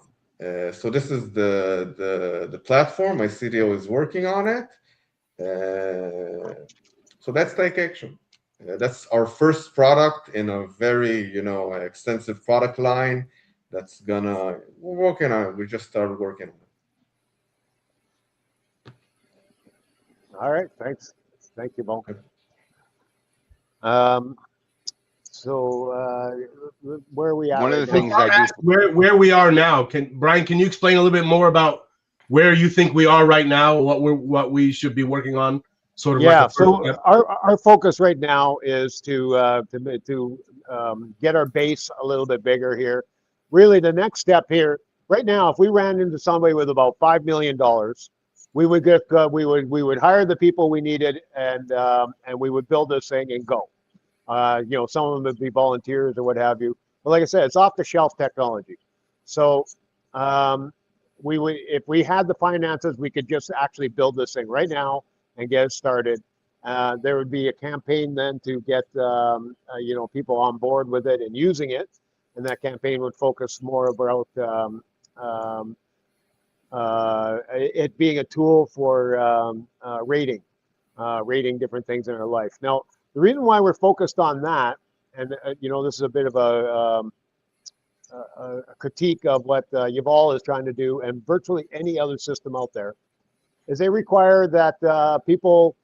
So this is the platform. My CTO is working on it. So that's Take Action. That's our first product in a very, extensive product line. We're working on it. We just started working on it. All right. Thanks. Thank you, Bo. So where are we at? One of the things I do where we are now. Brian, can you explain a little bit more about where you think we are right now, what we should be working on? Sort of so our focus right now is to get our base a little bit bigger here. Really, the next step here right now, if we ran into somebody with about $5 million, we would we would hire the people we needed, and we would build this thing and go. Some of them would be volunteers or what have you. But like I said, it's off the shelf technology. So we would, if we had the finances, we could just actually build this thing right now and get it started. There would be a campaign then to get people on board with it and using it, and that campaign would focus more about it being a tool for rating different things in our life. Now, the reason why we're focused on that, and this is a bit of a critique of what Yuval is trying to do, and virtually any other system out there, is they require that people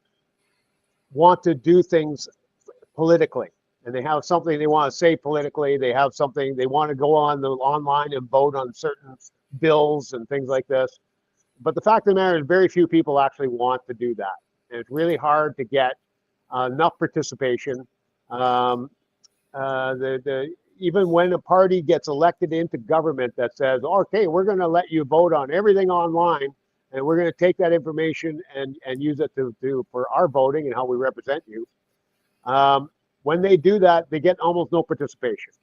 want to do things politically, and they have something they want to say politically. They have something they want to go on online and vote on certain bills and things like this. But the fact of the matter is, very few people actually want to do that, and it's really hard to get enough participation. Even when a party gets elected into government that says, okay, we're going to let you vote on everything online, and we're going to take that information and use it for our voting and how we represent you. When they do that, they get almost no participation.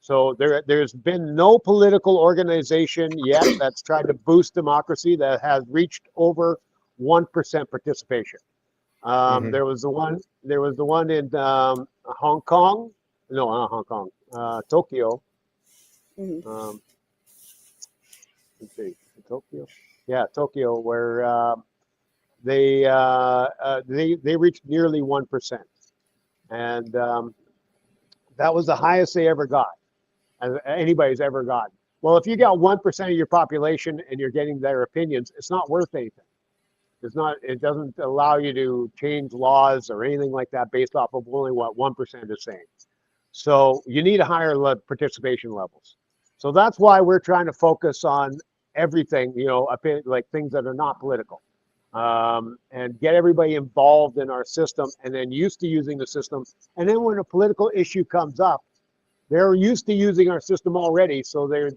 So there's been no political organization yet that's tried to boost democracy that has reached over 1% participation. There was the one in Hong Kong. No, not Hong Kong. Tokyo. Let's see, Tokyo. Yeah, Tokyo, where they reached nearly 1%, and That was the highest they ever got, anybody's ever gotten. Well, if you got 1% of your population and you're getting their opinions, it's not worth anything. It's not. It doesn't allow you to change laws or anything like that based off of only what 1% is saying. So you need higher participation levels. So that's why we're trying to focus on everything, like things that are not political, and get everybody involved in our system and then used to using the system. And then when a political issue comes up, they're used to using our system already, so they're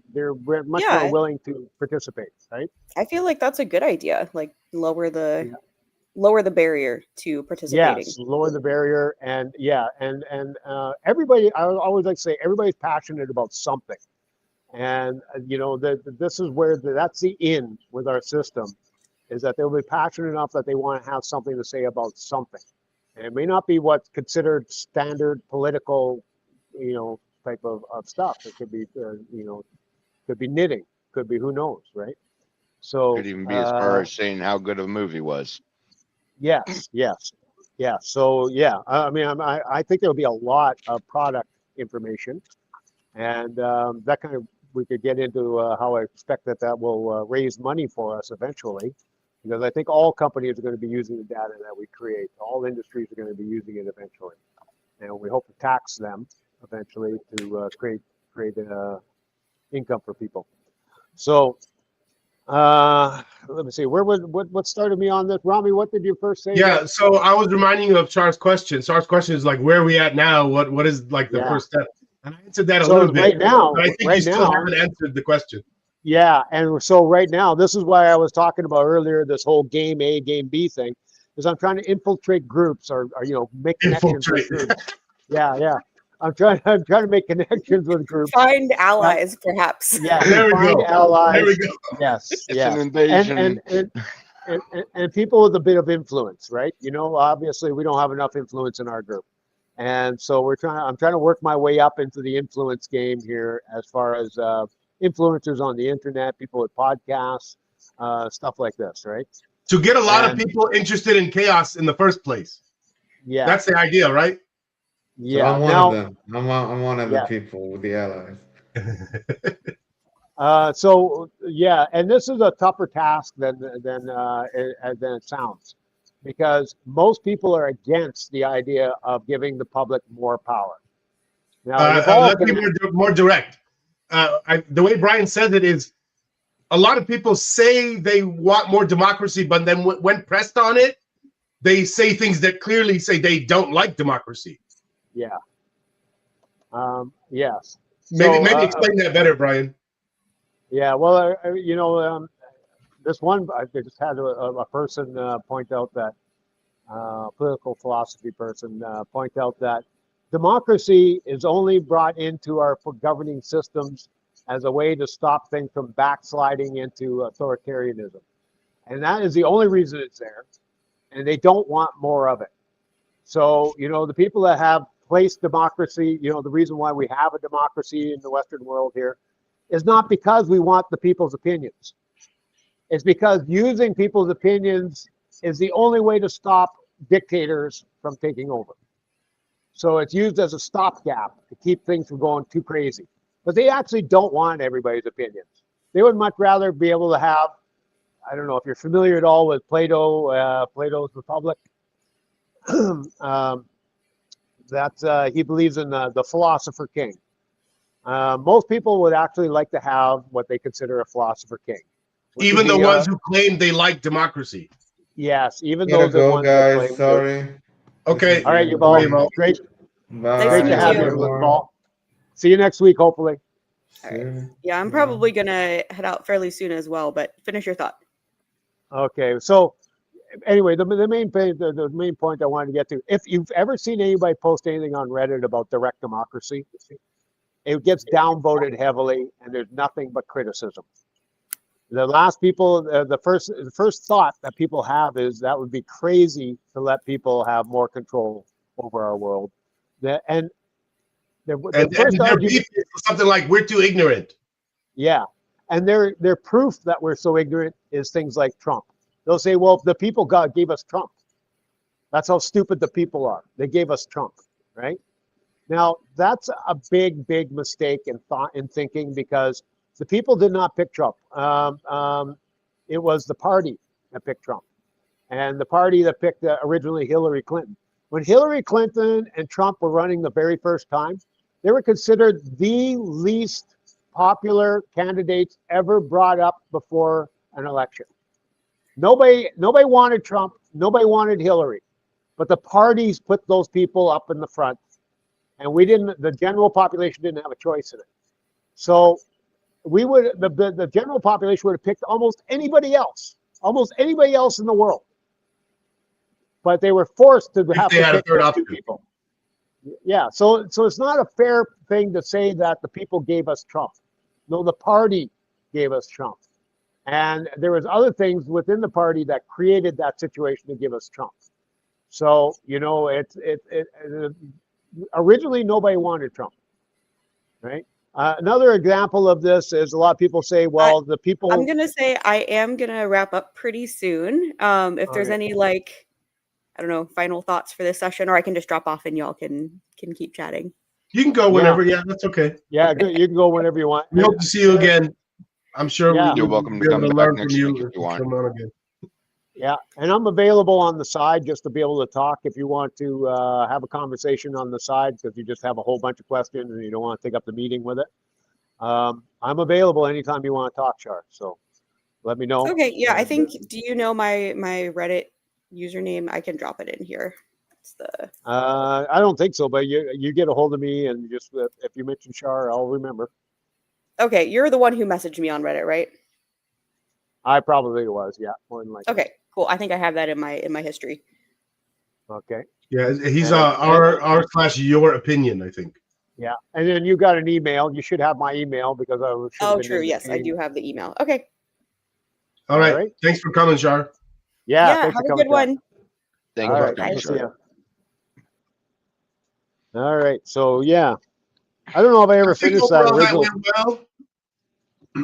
much more willing to participate, right? I feel like that's a good idea. Like lower the barrier to participating. Yes, lower the barrier, and everybody. I always like to say everybody's passionate about something, and this is where that's the in with our system, is that they'll be passionate enough that they want to have something to say about something, and it may not be what's considered standard political, type of stuff. It could be, could be knitting, could be who knows, right? So could even be as far as saying how good of a movie was. Yes. So I mean, I think there'll be a lot of product information, and that kind of we could get into how I expect that will raise money for us eventually, because I think all companies are going to be using the data that we create. All industries are going to be using it eventually, and we hope to tax them eventually to create income for people. So let me see, what started me on this? Rami, what did you first say? Yeah, so I was reminding you of Char's question. Char's question is like, where are we at now? What is like the first step? And I answered that a little bit. Right now, but I think you still haven't answered the question. Yeah, and so right now, this is why I was talking about earlier, this whole game A, game B thing, is I'm trying to infiltrate groups or make connections with groups. Yeah. I'm trying to make connections with groups. Find allies, perhaps. Yeah, there we find go. allies. There we go. Yes, it's an invasion. And people with a bit of influence, right? Obviously we don't have enough influence in our group, and so I'm trying to work my way up into the influence game here, as far as influencers on the internet, people with podcasts, stuff like this, right? To get a lot of people interested in KAOS in the first place. Yeah, that's the idea, right? Yeah, so I'm one of them. I'm one of the people with the allies. And this is a tougher task than it sounds, because most people are against the idea of giving the public more power. Now, let's be more direct. The way Brian said it is, a lot of people say they want more democracy, but then when pressed on it, they say things that clearly say they don't like democracy. Yeah. Yes. Maybe explain that better, Brian. Yeah. Well, this one, I just had a person point out that political philosophy person point out that democracy is only brought into our governing systems as a way to stop things from backsliding into authoritarianism, and that is the only reason it's there. And they don't want more of it. So the people that have placed democracy, the reason why we have a democracy in the Western world here is not because we want the people's opinions. It's because using people's opinions is the only way to stop dictators from taking over. So it's used as a stopgap to keep things from going too crazy. But they actually don't want everybody's opinions. They would much rather be able to have, I don't know if you're familiar at all with Plato, Plato's Republic. He believes in the philosopher king. Most people would actually like to have what they consider a philosopher king. Even the ones who claim they like democracy. Yes, even those that ones guys, that claim. Sorry. Okay. All right, Yuval. Great. Bye. Great to have you, Yuval. See you next week, hopefully. All right. Yeah, I'm probably gonna head out fairly soon as well, but finish your thought. Okay, so anyway, the main point I wanted to get to, if you've ever seen anybody post anything on Reddit about direct democracy, it gets downvoted heavily, and there's nothing but criticism. The last people, the first thought that people have is that would be crazy to let people have more control over our world. And their beef is something like we're too ignorant. Yeah, and their proof that we're so ignorant is things like Trump. They'll say, well, the people gave us Trump. That's how stupid the people are. They gave us Trump, right? Now, that's a big, big mistake in thinking, because the people did not pick Trump. It was the party that picked Trump, and the party that picked originally Hillary Clinton. When Hillary Clinton and Trump were running the very first time, they were considered the least popular candidates ever brought up before an election. Nobody wanted Trump. Nobody wanted Hillary, but the parties put those people up in the front, and the general population didn't have a choice in it. So the general population would have picked almost anybody else in the world, but they were forced to have to pick those two people. Yeah, so it's not a fair thing to say that the people gave us Trump. No, the party gave us Trump, and there was other things within the party that created that situation to give us Trump. So originally nobody wanted Trump, right? Another example of this is a lot of people say, well, the people. I'm gonna say I am gonna wrap up pretty soon. If there's any I don't know, final thoughts for this session, or I can just drop off and y'all can keep chatting. You can go whenever. Yeah, that's okay. Yeah, you can go whenever you want. We hope to see you again. I'm sure you're welcome to come back next week if you want. Yeah, and I'm available on the side just to be able to talk if you want to have a conversation on the side, because you just have a whole bunch of questions and you don't want to take up the meeting with it. I'm available anytime you want to talk, Char. So let me know. Okay, yeah, I think. Do you know my Reddit username? I can drop it in here. It's the. I don't think so, but you get a hold of me, and just if you mention Char, I'll remember. Okay, you're the one who messaged me on Reddit, right? I probably was, yeah, more than likely. Okay, cool. I think I have that in my history. Okay. Yeah, he's r/your opinion, I think. Yeah, and then you got an email. You should have my email, because I was. Oh, true. Yes, I do have the email. Okay. All right. Thanks for coming, Char. Yeah. Have a good one. Thank you. Thanks, Char. All right. So yeah, I don't know if I ever finished that original. That went well.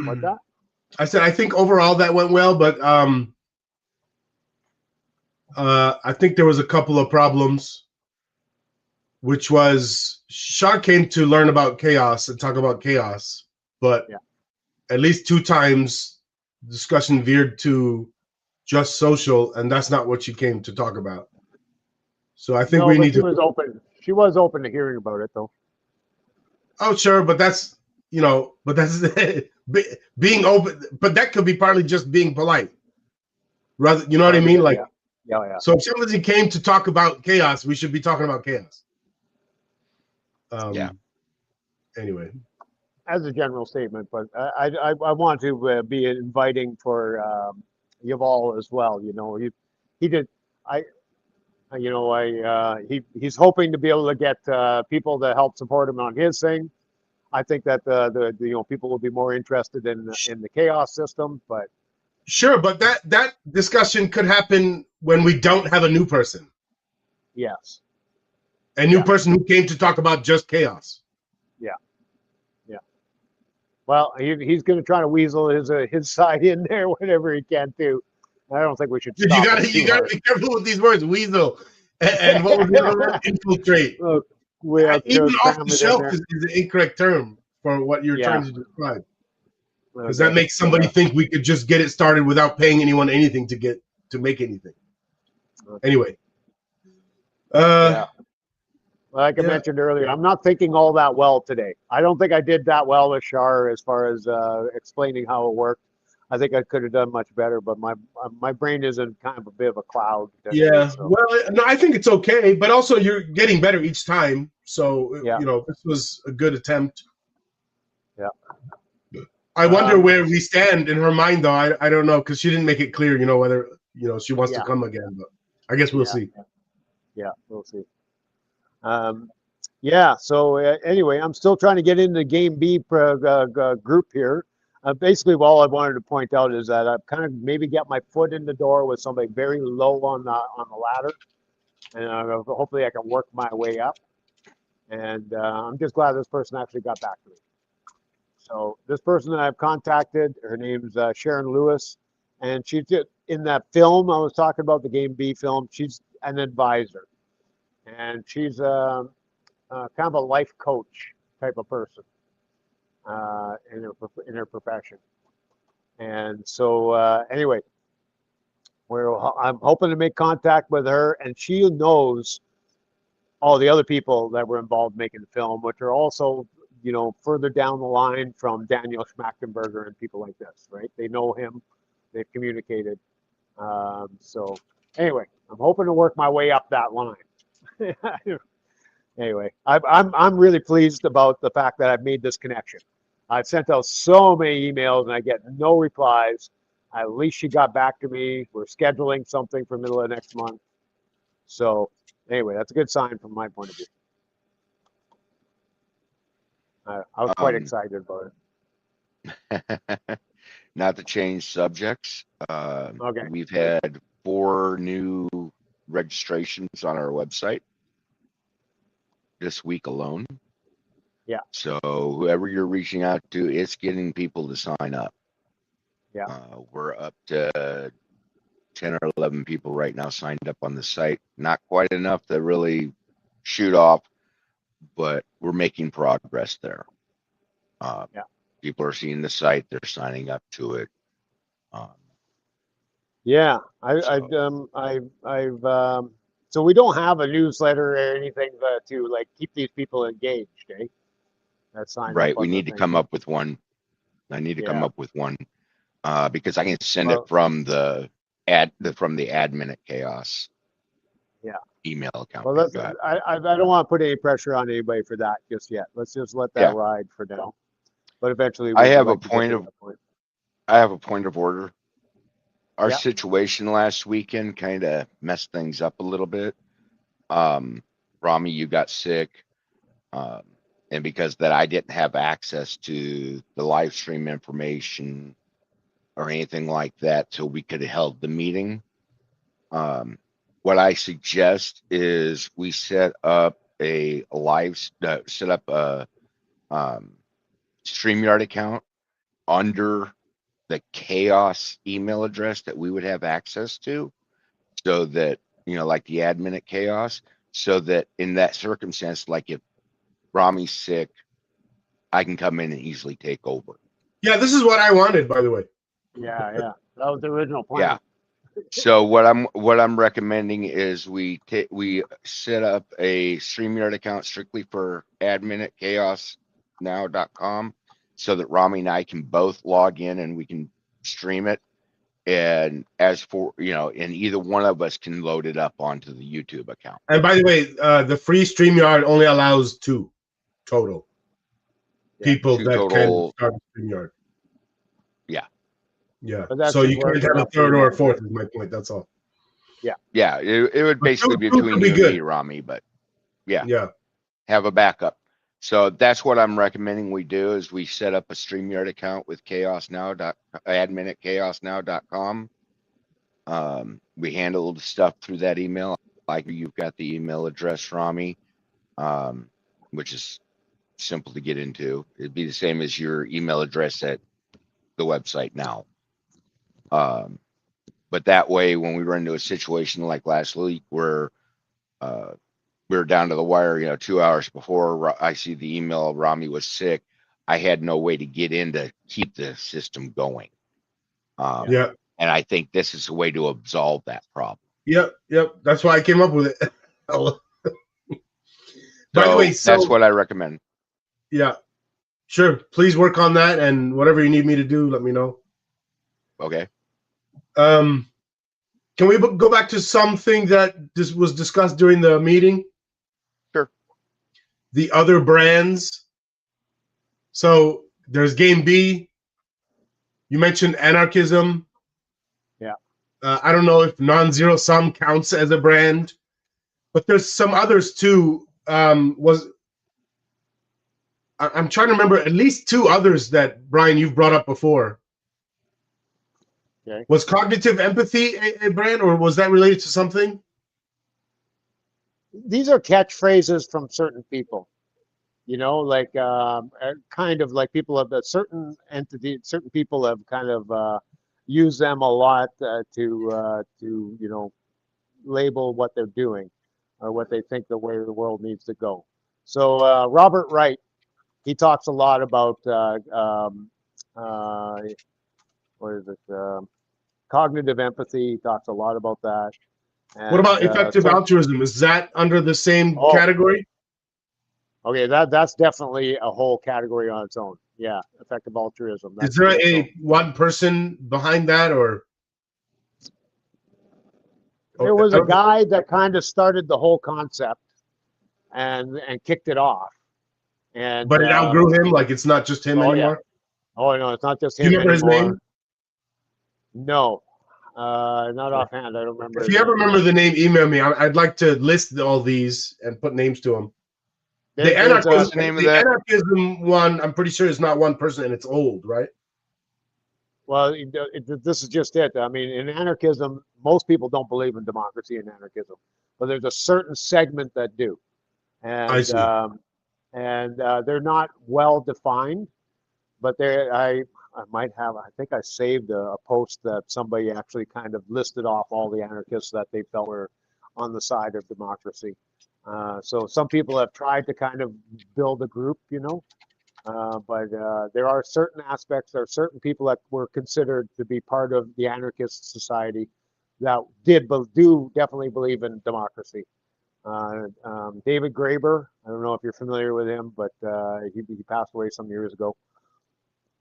What's that? I said I think overall that went well, but I think there was a couple of problems, which was Char came to learn about KAOS and talk about KAOS, but at least 2 times the discussion veered to just social, and that's not what she came to talk about. So I think we need to. She was open to hearing about it, though. Oh, sure, but that's being open. But that could be partly just being polite, rather. You know what I mean? Like, yeah. So if somebody came to talk about KAOS, we should be talking about KAOS. Anyway, as a general statement, but I want to be inviting for Yuval as well. You know, he did. He's hoping to be able to get people to help support him on his thing. I think that the people will be more interested in the KAOS system, but sure. But that discussion could happen when we don't have a new person. Yes. A new person who came to talk about just KAOS. Yeah. Well, he's going to try to weasel his side in there whenever he can too. I don't think we should. You got to be careful with these words, weasel, and what was the other word? Infiltrate. Look, even off the shelf is an incorrect term for what you're trying to describe, because that makes somebody think we could just get it started without paying anyone anything to make anything. Anyway, like I mentioned earlier, I'm not thinking all that well today. I don't think I did that well with Char as far as explaining how it worked. I think I could have done much better, but my brain is in kind of a bit of a cloud today, so. Well, no, I think it's okay, but also you're getting better each time. So this was a good attempt. Yeah. I wonder where we stand in her mind, though. I don't know, because she didn't make it clear, whether she wants to come again. But I guess we'll see. Yeah, we'll see. So anyway, I'm still trying to get into the Game B group here. Basically, all I wanted to point out is that I've kind of maybe got my foot in the door with somebody very low on the ladder, and hopefully I can work my way up. And I'm just glad this person actually got back to me. So this person that I've contacted, her name's Sharon Lewis, and she's in that film I was talking about, the Game B film. She's an advisor, and she's kind of a life coach type of person in her profession. And so anyway, I'm hoping to make contact with her, and she knows all the other people that were involved making the film, which are also, you know, further down the line from Daniel Schmachtenberger and people like this, right? They know him, they've communicated. So anyway, I'm hoping to work my way up that line. Anyway, I'm really pleased about the fact that I've made this connection. I've sent out so many emails and I get no replies. At least she got back to me. We're scheduling something for middle of next month. So anyway, that's a good sign from my point of view. I was quite excited about it. Not to change subjects. Okay. We've had 4 new registrations on our website this week alone. Yeah. So whoever you're reaching out to, it's getting people to sign up. Yeah. We're up to 10 or 11 people right now signed up on the site. Not quite enough to really shoot off, but we're making progress there. Yeah. People are seeing the site, they're signing up to it. Yeah, so we don't have a newsletter or anything to like keep these people engaged, eh? That's right. We need to come up with one. I need to come up with one because I can send it from the admin at KAOS. Yeah. Email account. Well, I don't want to put any pressure on anybody for that just yet. Let's just let that ride for now. But eventually, I have a point of order. Our situation last weekend kind of messed things up a little bit. Rami, you got sick. And because that I didn't have access to the live stream information or anything like that till we could have held the meeting. What I suggest is we set up a StreamYard account under the KAOS email address that we would have access to, so that, you know, like the admin at KAOS, so that in that circumstance, like if Rami's sick, I can come in and easily take over. Yeah, this is what I wanted, by the way. Yeah, that was the original plan. Yeah. So what I'm recommending is we set up a StreamYard account strictly for admin at KAOSnow.com, so that Rami and I can both log in and we can stream it. And as for, you know, and either one of us can load it up onto the YouTube account. And by the way, the free StreamYard only allows 2 total people that can start a StreamYard. Yeah. Yeah. So you can't have a third or a fourth is my point. That's all. Yeah. Yeah. It would basically be between you and me, Rami, but yeah. Have a backup. So that's what I'm recommending we do is we set up a StreamYard account with admin at KAOSnow.com. We handle the stuff through that email. Like you've got the email address, Rami, which is simple to get into. It'd be the same as your email address at the website now. But that way, when we run into a situation like last week where we were down to the wire, you know, 2 hours before I see the email, Rami was sick. I had no way to get in to keep the system going. And I think this is a way to absolve that problem. Yep. That's why I came up with it. By the way, that's what I recommend. Yeah, sure. Please work on that, and whatever you need me to do, let me know. Okay. Can we go back to something that was discussed during the meeting? Sure. The other brands. So there's Game B. You mentioned anarchism. Yeah. I don't know if non-zero sum counts as a brand, but there's some others too. I'm trying to remember at least 2 others that, Brian, you've brought up before. Okay. Was cognitive empathy a brand, or was that related to something? These are catchphrases from certain people, you know, like kind of like people have certain people have kind of used them a lot to you know, label what they're doing or what they think the way the world needs to go. So Robert Wright, he talks a lot about what is it? Cognitive empathy. He talks a lot about that. And, what about effective altruism? Is that under the same category? Okay, that's definitely a whole category on its own. Yeah, effective altruism. Is there one person behind that, or there was a guy that kind of started the whole concept and kicked it off. And but it outgrew him. Like it's not just him anymore. Yeah. Oh no, it's not just him. Do you remember his name? No, not offhand. I don't remember. If you ever remember the name, email me. I'd like to list all these and put names to them. The anarchism one, I'm pretty sure is not one person, and it's old, right? Well, this is just it. I mean, in anarchism, most people don't believe in democracy in anarchism, but there's a certain segment that do, and I see. They're not well defined, but I think I saved a post that somebody actually kind of listed off all the anarchists that they felt were on the side of democracy. So some people have tried to kind of build a group, but there are certain aspects, there are certain people that were considered to be part of the anarchist society that do definitely believe in democracy. David Graeber, I don't know if you're familiar with him, but he passed away some years ago.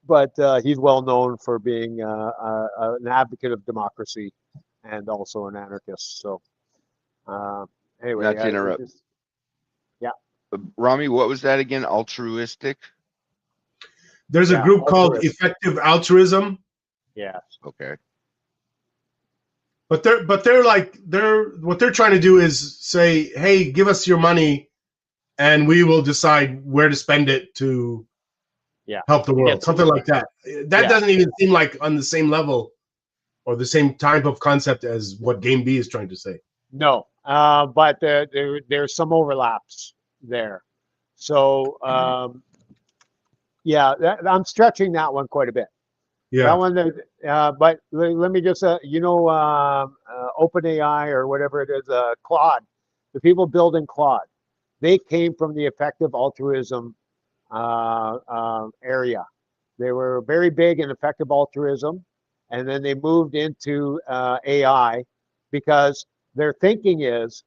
But he's well known for being an advocate of democracy and also an anarchist. So anyway, not to interrupt. Yeah, Rami, what was that again? Altruistic. There's a group called Effective Altruism. Yeah. Okay. But they're what they're trying to do is say, hey, give us your money, and we will decide where to spend it to help the world, something like that. That doesn't even seem like on the same level or the same type of concept as what Game B is trying to say. No, but there's some overlaps there. So I'm stretching that one quite a bit. Yeah. That one, but let me just, OpenAI or whatever it is, Claude, the people building Claude, they came from the effective altruism area. They were very big in effective altruism, and then they moved into AI because their thinking is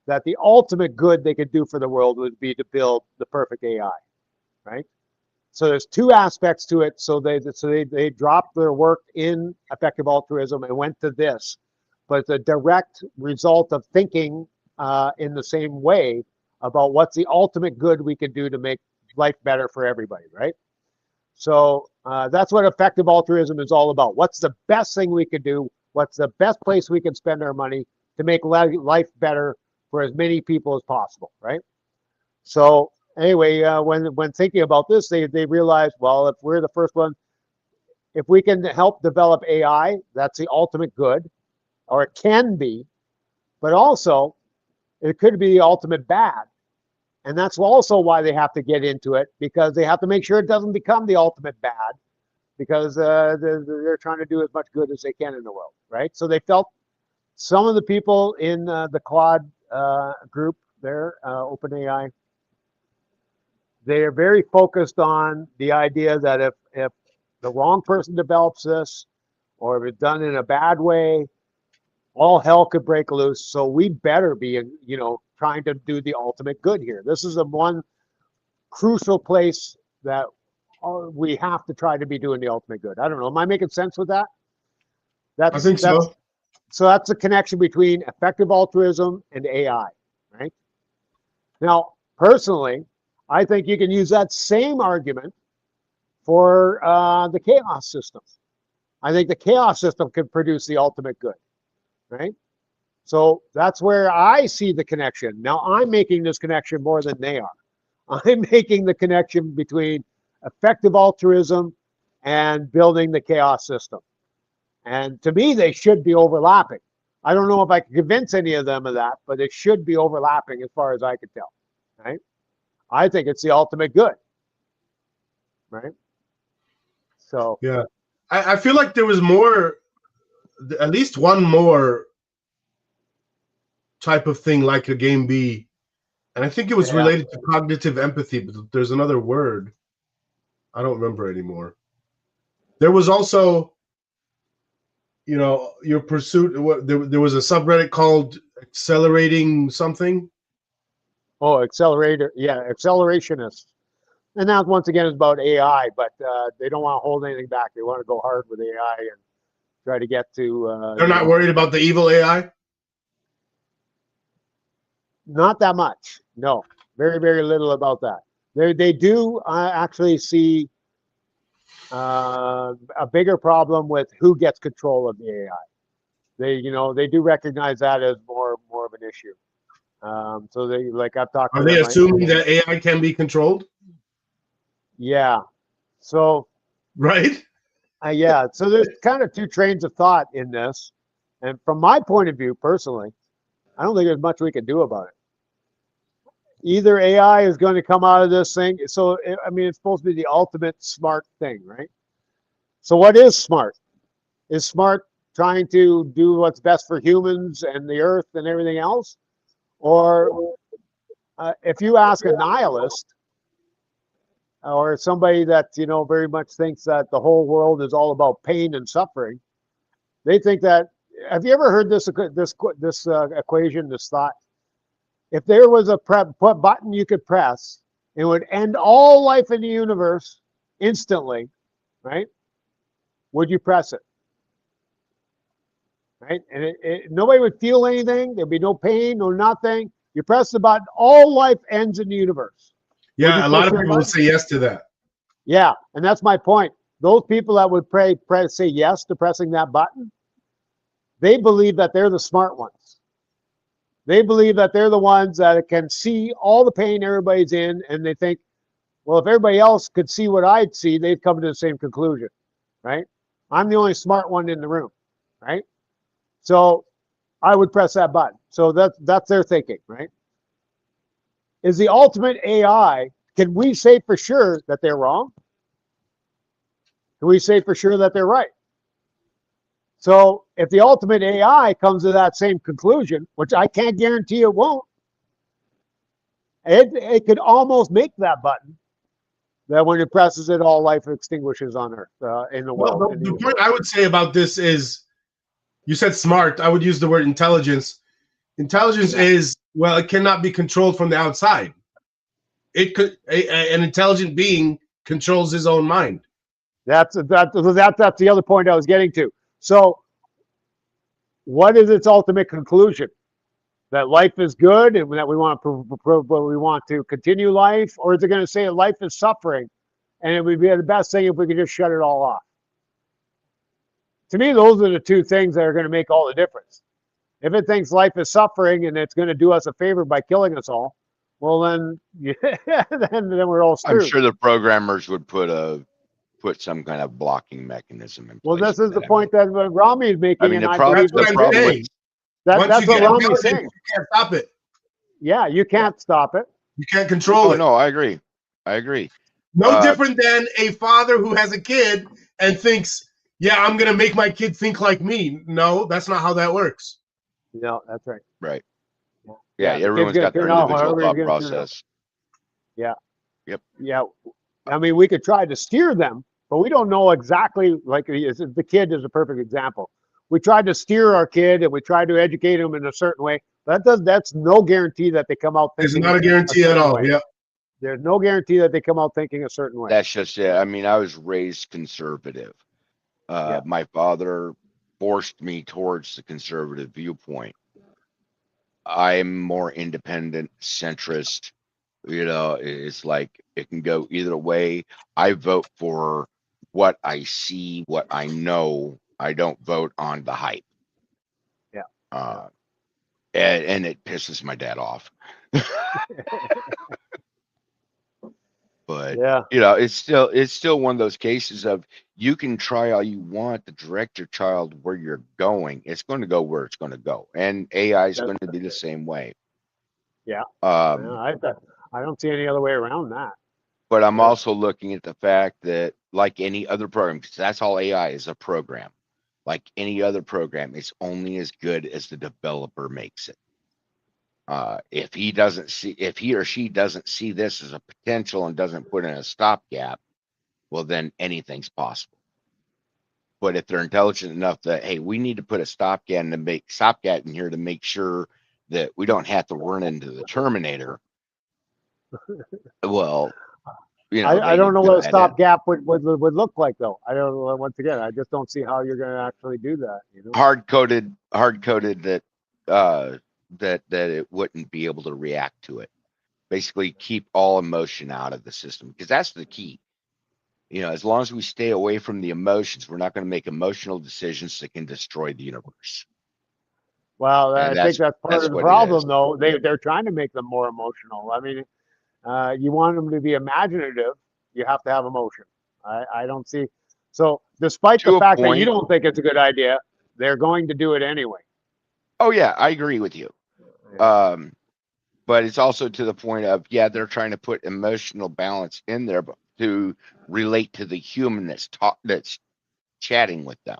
that the ultimate good they could do for the world would be to build the perfect AI, right? So there's two aspects to it. So they dropped their work in effective altruism and went to this, but it's a direct result of thinking in the same way about what's the ultimate good we can do to make life better for everybody, right? So that's what effective altruism is all about. What's the best thing we could do? What's the best place we can spend our money to make life better for as many people as possible, right? So anyway, when thinking about this, they realized, well, if we're the first one, if we can help develop AI, that's the ultimate good, or it can be, but also it could be the ultimate bad. And that's also why they have to get into it, because they have to make sure it doesn't become the ultimate bad, because they're trying to do as much good as they can in the world, right? So they felt some of the people in the Claude group there, OpenAI, they are very focused on the idea that if the wrong person develops this, or if it's done in a bad way, all hell could break loose. So we better be, trying to do the ultimate good here. This is the one crucial place that we have to try to be doing the ultimate good. I don't know. Am I making sense with that? I think so. So that's the connection between effective altruism and AI, right? Now, personally, I think you can use that same argument for the KAOS system. I think the KAOS system can produce the ultimate good, right? So that's where I see the connection. Now I'm making this connection more than they are. I'm making the connection between effective altruism and building the KAOS system. And to me, they should be overlapping. I don't know if I can convince any of them of that, but it should be overlapping as far as I can tell, right? I think it's the ultimate good, right? So yeah, I feel like there was more, at least one more type of thing like a Game B And I think it was related to cognitive empathy, but there's another word. I don't remember anymore. There was also, your pursuit. There was a subreddit called accelerating something. Oh, accelerator. Yeah, accelerationists. And that once again is about AI, but they don't want to hold anything back. They want to go hard with AI and try to get to. They're not worried about the evil AI. Not that much. No, very, very little about that. They do actually see a bigger problem with who gets control of the AI. They do recognize that as more of an issue. So they, like I've talked. Are they assuming that AI can be controlled? Yeah. So. Right. Yeah. So there's kind of two trains of thought in this, and from my point of view, personally, I don't think there's much we can do about it. Either AI is going to come out of this thing. So, I mean, it's supposed to be the ultimate smart thing, right? So what is smart? Is smart trying to do what's best for humans and the earth and everything else? Or if you ask a nihilist or somebody that, very much thinks that the whole world is all about pain and suffering, they think that, have you ever heard this equation, this thought? If there was a button you could press, it would end all life in the universe instantly, right? Would you press it? Right? And nobody would feel anything. There'd be no pain, no nothing. You press the button, all life ends in the universe. Yeah, a lot of people would say yes to that. Yeah, and that's my point. Those people that would say yes to pressing that button, they believe that they're the smart ones. They believe that they're the ones that can see all the pain everybody's in, and they think, well, if everybody else could see what I'd see, they'd come to the same conclusion, right? I'm the only smart one in the room, right? So I would press that button. So that's their thinking, right? Is the ultimate AI, can we say for sure that they're wrong? Can we say for sure that they're right? So if the ultimate AI comes to that same conclusion, which I can't guarantee it won't, it could almost make that button that when it presses it, all life extinguishes on Earth, in the world. Well, the point I would say about this is, you said smart. I would use the word intelligence. Intelligence is, well, it cannot be controlled from the outside. It could, an intelligent being controls his own mind. That's the other point I was getting to. So what is its ultimate conclusion? That life is good and that we want to continue life? Or is it going to say life is suffering and it would be the best thing if we could just shut it all off? To me, those are the two things that are going to make all the difference. If it thinks life is suffering and it's going to do us a favor by killing us all, well, then then we're all screwed. I'm sure the programmers would put some kind of blocking mechanism in place. Well, this is the point that Rami is making. I mean, the problem with that's what Rami's saying. You can't stop it. Yeah, you can't stop it. You can't control it. No, I agree. No different than a father who has a kid and thinks, yeah, I'm going to make my kid think like me. No, that's not how that works. No, that's right. Right. Yeah, everyone's got their individual thought process. Yeah. Yep. Yeah. I mean, we could try to steer them, but we don't know exactly, like the kid is a perfect example. We tried to steer our kid and we tried to educate them in a certain way. That's no guarantee that they come out thinking. There's not a guarantee at all. Yeah. There's no guarantee that they come out thinking a certain way. That's just it. I mean, I was raised conservative. My father forced me towards the conservative viewpoint. I'm more independent, centrist. It's like it can go either way. I vote for what I see, what I know. I don't vote on the hype. Yeah. And it pisses my dad off. But it's still one of those cases of, you can try all you want to direct your child where you're going. It's going to go where it's going to go, and AI is going to be the same way. Yeah. I don't see any other way around that. But I'm also looking at the fact that, like any other program, because that's all AI is, a program. Like any other program, it's only as good as the developer makes it. If he or she doesn't see this as a potential and doesn't put in a stopgap, well, then anything's possible. But if they're intelligent enough that, hey, we need to put a stopgap in here to make sure that we don't have to run into the Terminator. Well, I don't know what a stopgap would look like, though. I don't know. Once again, I just don't see how you're going to actually do that. Hard coded that that it wouldn't be able to react to it. Basically, keep all emotion out of the system, because that's the key. As long as we stay away from the emotions, we're not going to make emotional decisions that can destroy the universe. Well, I think that's part of the problem, though. They're trying to make them more emotional. I mean, you want them to be imaginative, you have to have emotion. I don't see. So despite the fact that you don't think it's a good idea, they're going to do it anyway. Oh, yeah, I agree with you. But it's also to the point of, they're trying to put emotional balance in there to relate to the human that's chatting with them.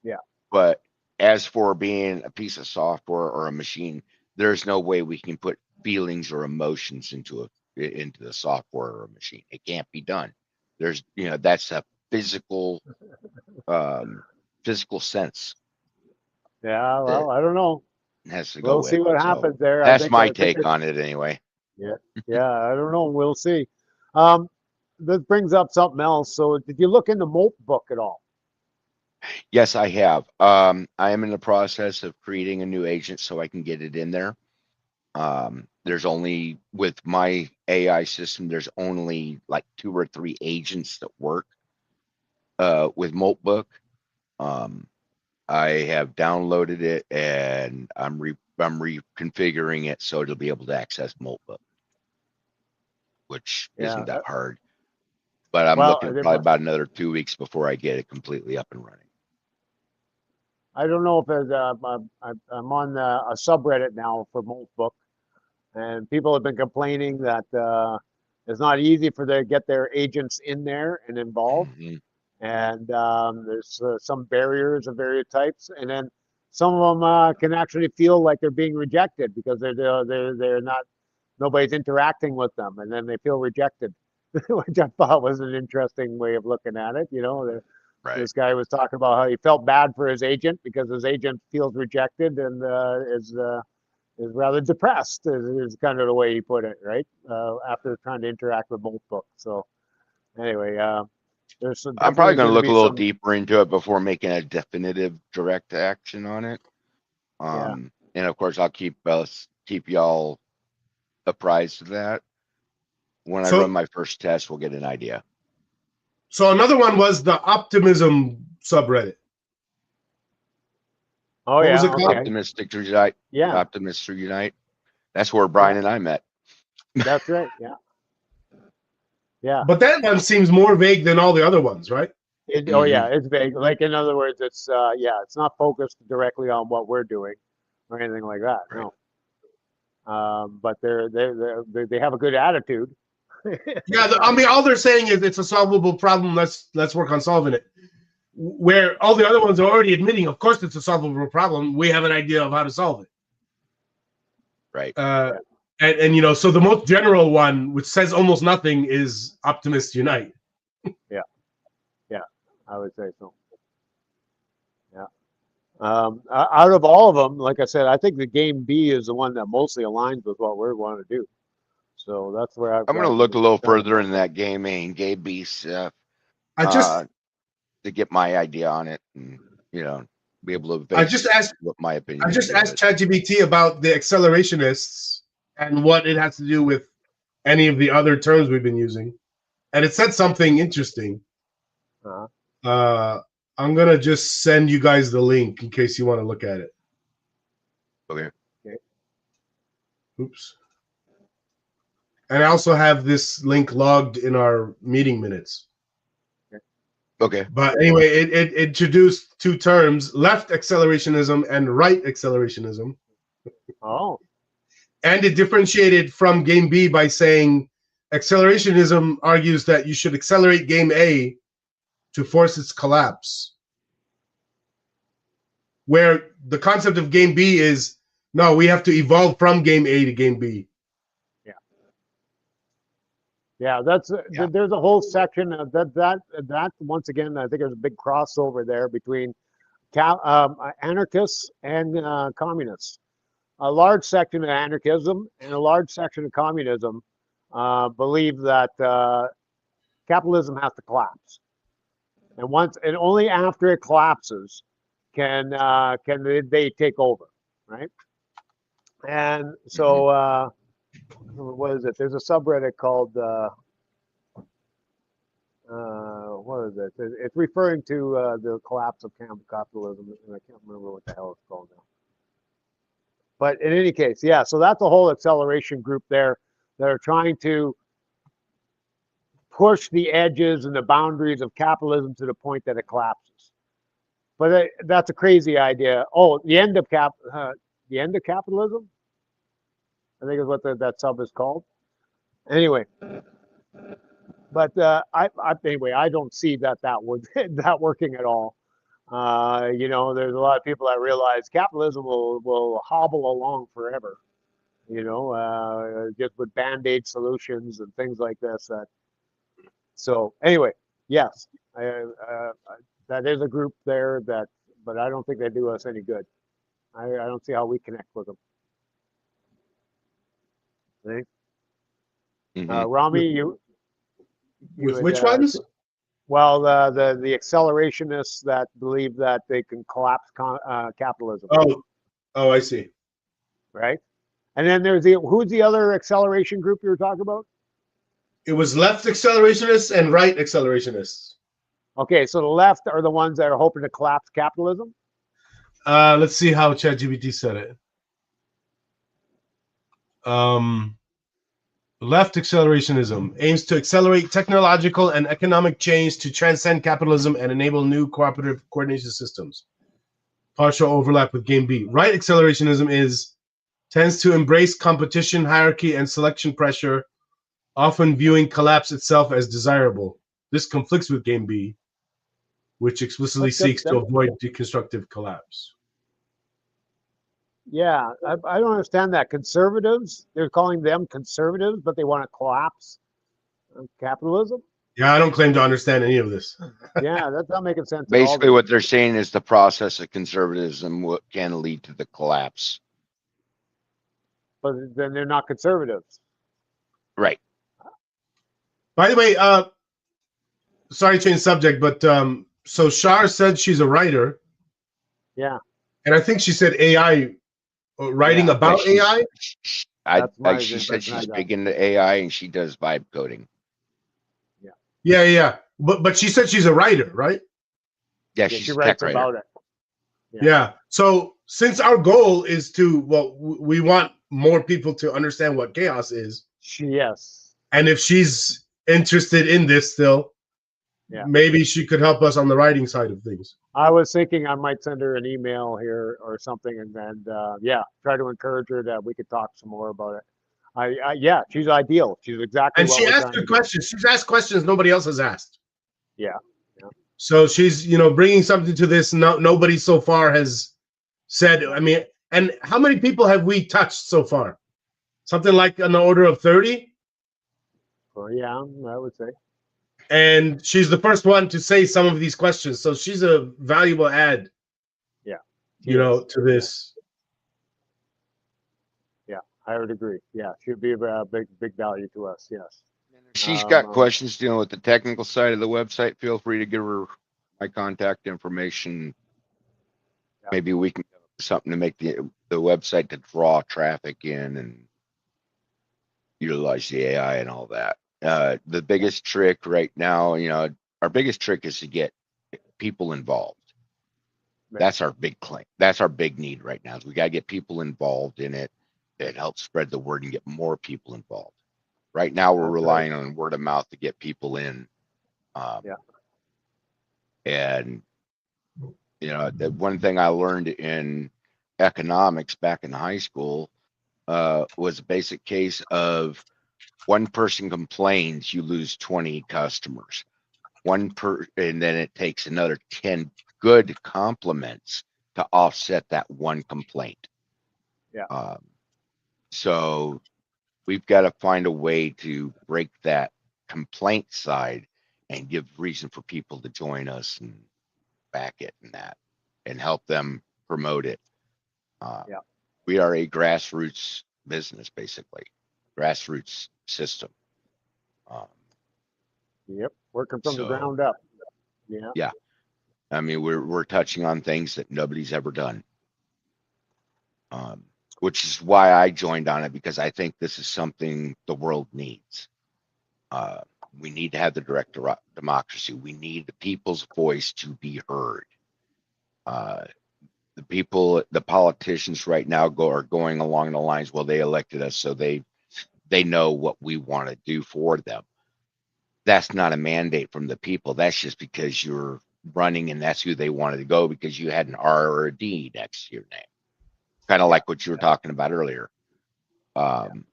Yeah. But as for being a piece of software or a machine, there's no way we can put feelings or emotions into the software or a machine. It can't be done. There's, that's a physical sense. Yeah, well, I don't know. Has to go. We'll see what happens there. That's my take on it, anyway. Yeah, I don't know. We'll see. This brings up something else. So, did you look into Moltbook at all? Yes, I have. I am in the process of creating a new agent so I can get it in there. There's only, with my AI system, there's only like 2 or 3 agents that work with Moltbook. I have downloaded it and I'm reconfiguring it so it'll be able to access Moltbook, which isn't that hard. But I'm looking probably about another 2 weeks before I get it completely up and running. I don't know if I'm on a subreddit now for Moltbook, and people have been complaining that it's not easy for them to get their agents in there and involved. Mm-hmm. And there's some barriers of various types, and then some of them can actually feel like they're being rejected because they're not, nobody's interacting with them, and then they feel rejected, which I thought was an interesting way of looking at it. Right. This guy was talking about how he felt bad for his agent because his agent feels rejected and is rather depressed. Is kind of the way he put it, right? After trying to interact with Moltbook. So anyway. I'm probably going to look a little deeper into it before making a definitive direct action on it. And of course, I'll keep y'all apprised of that. When I run my first test, we'll get an idea. So another one was the Optimism subreddit. Oh, what was it called? Optimistic Unite. Yeah. Optimists Unite. That's where Brian and I met. That's right. Yeah. Yeah. But that one seems more vague than all the other ones, right? Oh, yeah, it's vague. Like, in other words, it's it's not focused directly on what we're doing or anything like that. Right. No. But they have a good attitude. Yeah, I mean, all they're saying is it's a solvable problem. Let's work on solving it. Where all the other ones are already admitting, of course, it's a solvable problem. We have an idea of how to solve it. Right. And so the most general one, which says almost nothing, is Optimists Unite. Yeah, I would say so. Yeah. Out of all of them, like I said, I think the Game B is the one that mostly aligns with what we want to do. So that's where I'm going to look a little further in that Game A and Game B stuff. To get my idea on it, and be able to. I just asked what my opinion. I just asked ChatGPT about the accelerationists and what it has to do with any of the other terms we've been using, and it said something interesting. I'm gonna just send you guys the link in case you want to look at it. Okay. Oops. And I also have this link logged in our meeting minutes. Okay. But anyway, it introduced 2 terms: left accelerationism and right accelerationism. Oh. And it differentiated from Game B by saying accelerationism argues that you should accelerate Game A to force its collapse. Where the concept of Game B is No, we have to evolve from game A to game B. Yeah, there's a whole section of that once again, I think there's a big crossover there between anarchists and communists. A large section of anarchism and a large section of communism believe that capitalism has to collapse, and only after it collapses can they take over, right? And so what is it? There's a subreddit called what is it? It's referring to the collapse of capitalism, and I can't remember what the hell it's called now. But in any case, yeah. So that's a whole acceleration group there that are trying to push the edges and the boundaries of capitalism to the point that it collapses. But that's a crazy idea. Oh, the end of capitalism, I think is what that sub is called. Anyway, but anyway, I don't see that would that working at all. You know, there's a lot of people that realize capitalism will hobble along forever. You know, just with band-aid solutions and things like this. So anyway, yes, that is a group there but I don't think they do us any good. I don't see how we connect with them. Right? Rami, you which ones? Well, the accelerationists that believe that they can collapse capitalism. Oh, I see. Right, and then there's who's the other acceleration group you were talking about? It was left accelerationists and right accelerationists. Okay, so the left are the ones that are hoping to collapse capitalism. Let's see how ChatGPT said it. Left accelerationism aims to accelerate technological and economic change to transcend capitalism and enable new cooperative coordination systems. Partial overlap with game B. Right accelerationism tends to embrace competition, hierarchy, and selection pressure, often viewing collapse itself as desirable. This conflicts with game B, which explicitly seeks to avoid deconstructive collapse. Yeah, I don't understand that. Conservatives, they're calling them conservatives, but they want to collapse capitalism. Yeah, I don't claim to understand any of this. Yeah, that's not making sense. Basically, what they're saying is the process of conservatism can lead to the collapse. But then they're not conservatives. Right. By the way, sorry to change subject, but so Shar said she's a writer. Yeah. And I think she said AI, writing about AI. She said she's big into AI and she does vibe coding. Yeah. But she said she's a writer, right? Yeah, she's a tech writer. About it. Yeah. So since our goal is we want more people to understand what KAOS is. Yes. And if she's interested in this still, maybe she could help us on the writing side of things. I was thinking I might send her an email here or something, and then try to encourage her that we could talk some more about it. Yeah, she's ideal. She's exactly. And she asked good questions. She's asked questions nobody else has asked. Yeah. So she's bringing something to this. Nobody so far has said. I mean, and how many people have we touched so far? Something like on the order of 30. Well, yeah, I would say. And she's the first one to say some of these questions, so she's a valuable add. Yeah. To this. Yeah, I would agree. Yeah, she'd be a big value to us. Yes. She's got questions dealing with the technical side of the website. Feel free to give her my contact information. Yeah. Maybe we can do something to make the website to draw traffic in and utilize the AI and all that. The biggest trick right now, our biggest trick is to get people involved. Right. That's our big claim. That's our big need right now. Is we got to get people involved in it. It helps spread the word and get more people involved. Right now, we're relying on word of mouth to get people in. And, the one thing I learned in economics back in high school was a basic case of one person complains, you lose 20 customers. And then it takes another 10 good compliments to offset that one complaint. Yeah. So we've got to find a way to break that complaint side and give reason for people to join us and back it and that and help them promote it. Yeah. We are a grassroots business, basically, grassroots system. Yep, working from the ground up. Yeah. Yeah. I mean, we're touching on things that nobody's ever done. Which is why I joined on it, because I think this is something the world needs. We need to have the direct democracy. We need the people's voice to be heard. The people, the politicians right now are going along the lines, well, they elected us, so they know what we want to do for them. That's not a mandate from the people. That's just because you're running and that's who they wanted to go because you had an R or a D next to your name. Kind of like what you were talking about earlier. You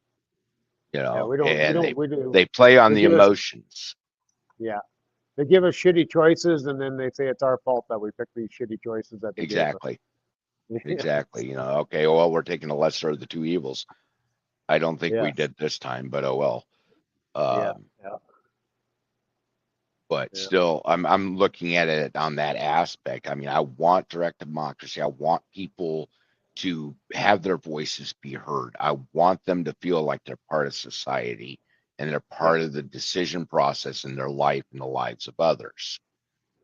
know, they play on the emotions. They give us shitty choices and then they say it's our fault that we picked these shitty choices that they Exactly. gave us. Exactly. You know, okay, well, we're taking the lesser of the two evils. I don't think we did this time, but oh well. But still, I'm looking at it on that aspect. I mean, I want direct democracy. I want people to have their voices be heard. I want them to feel like they're part of society and they're part of the decision process in their life and the lives of others.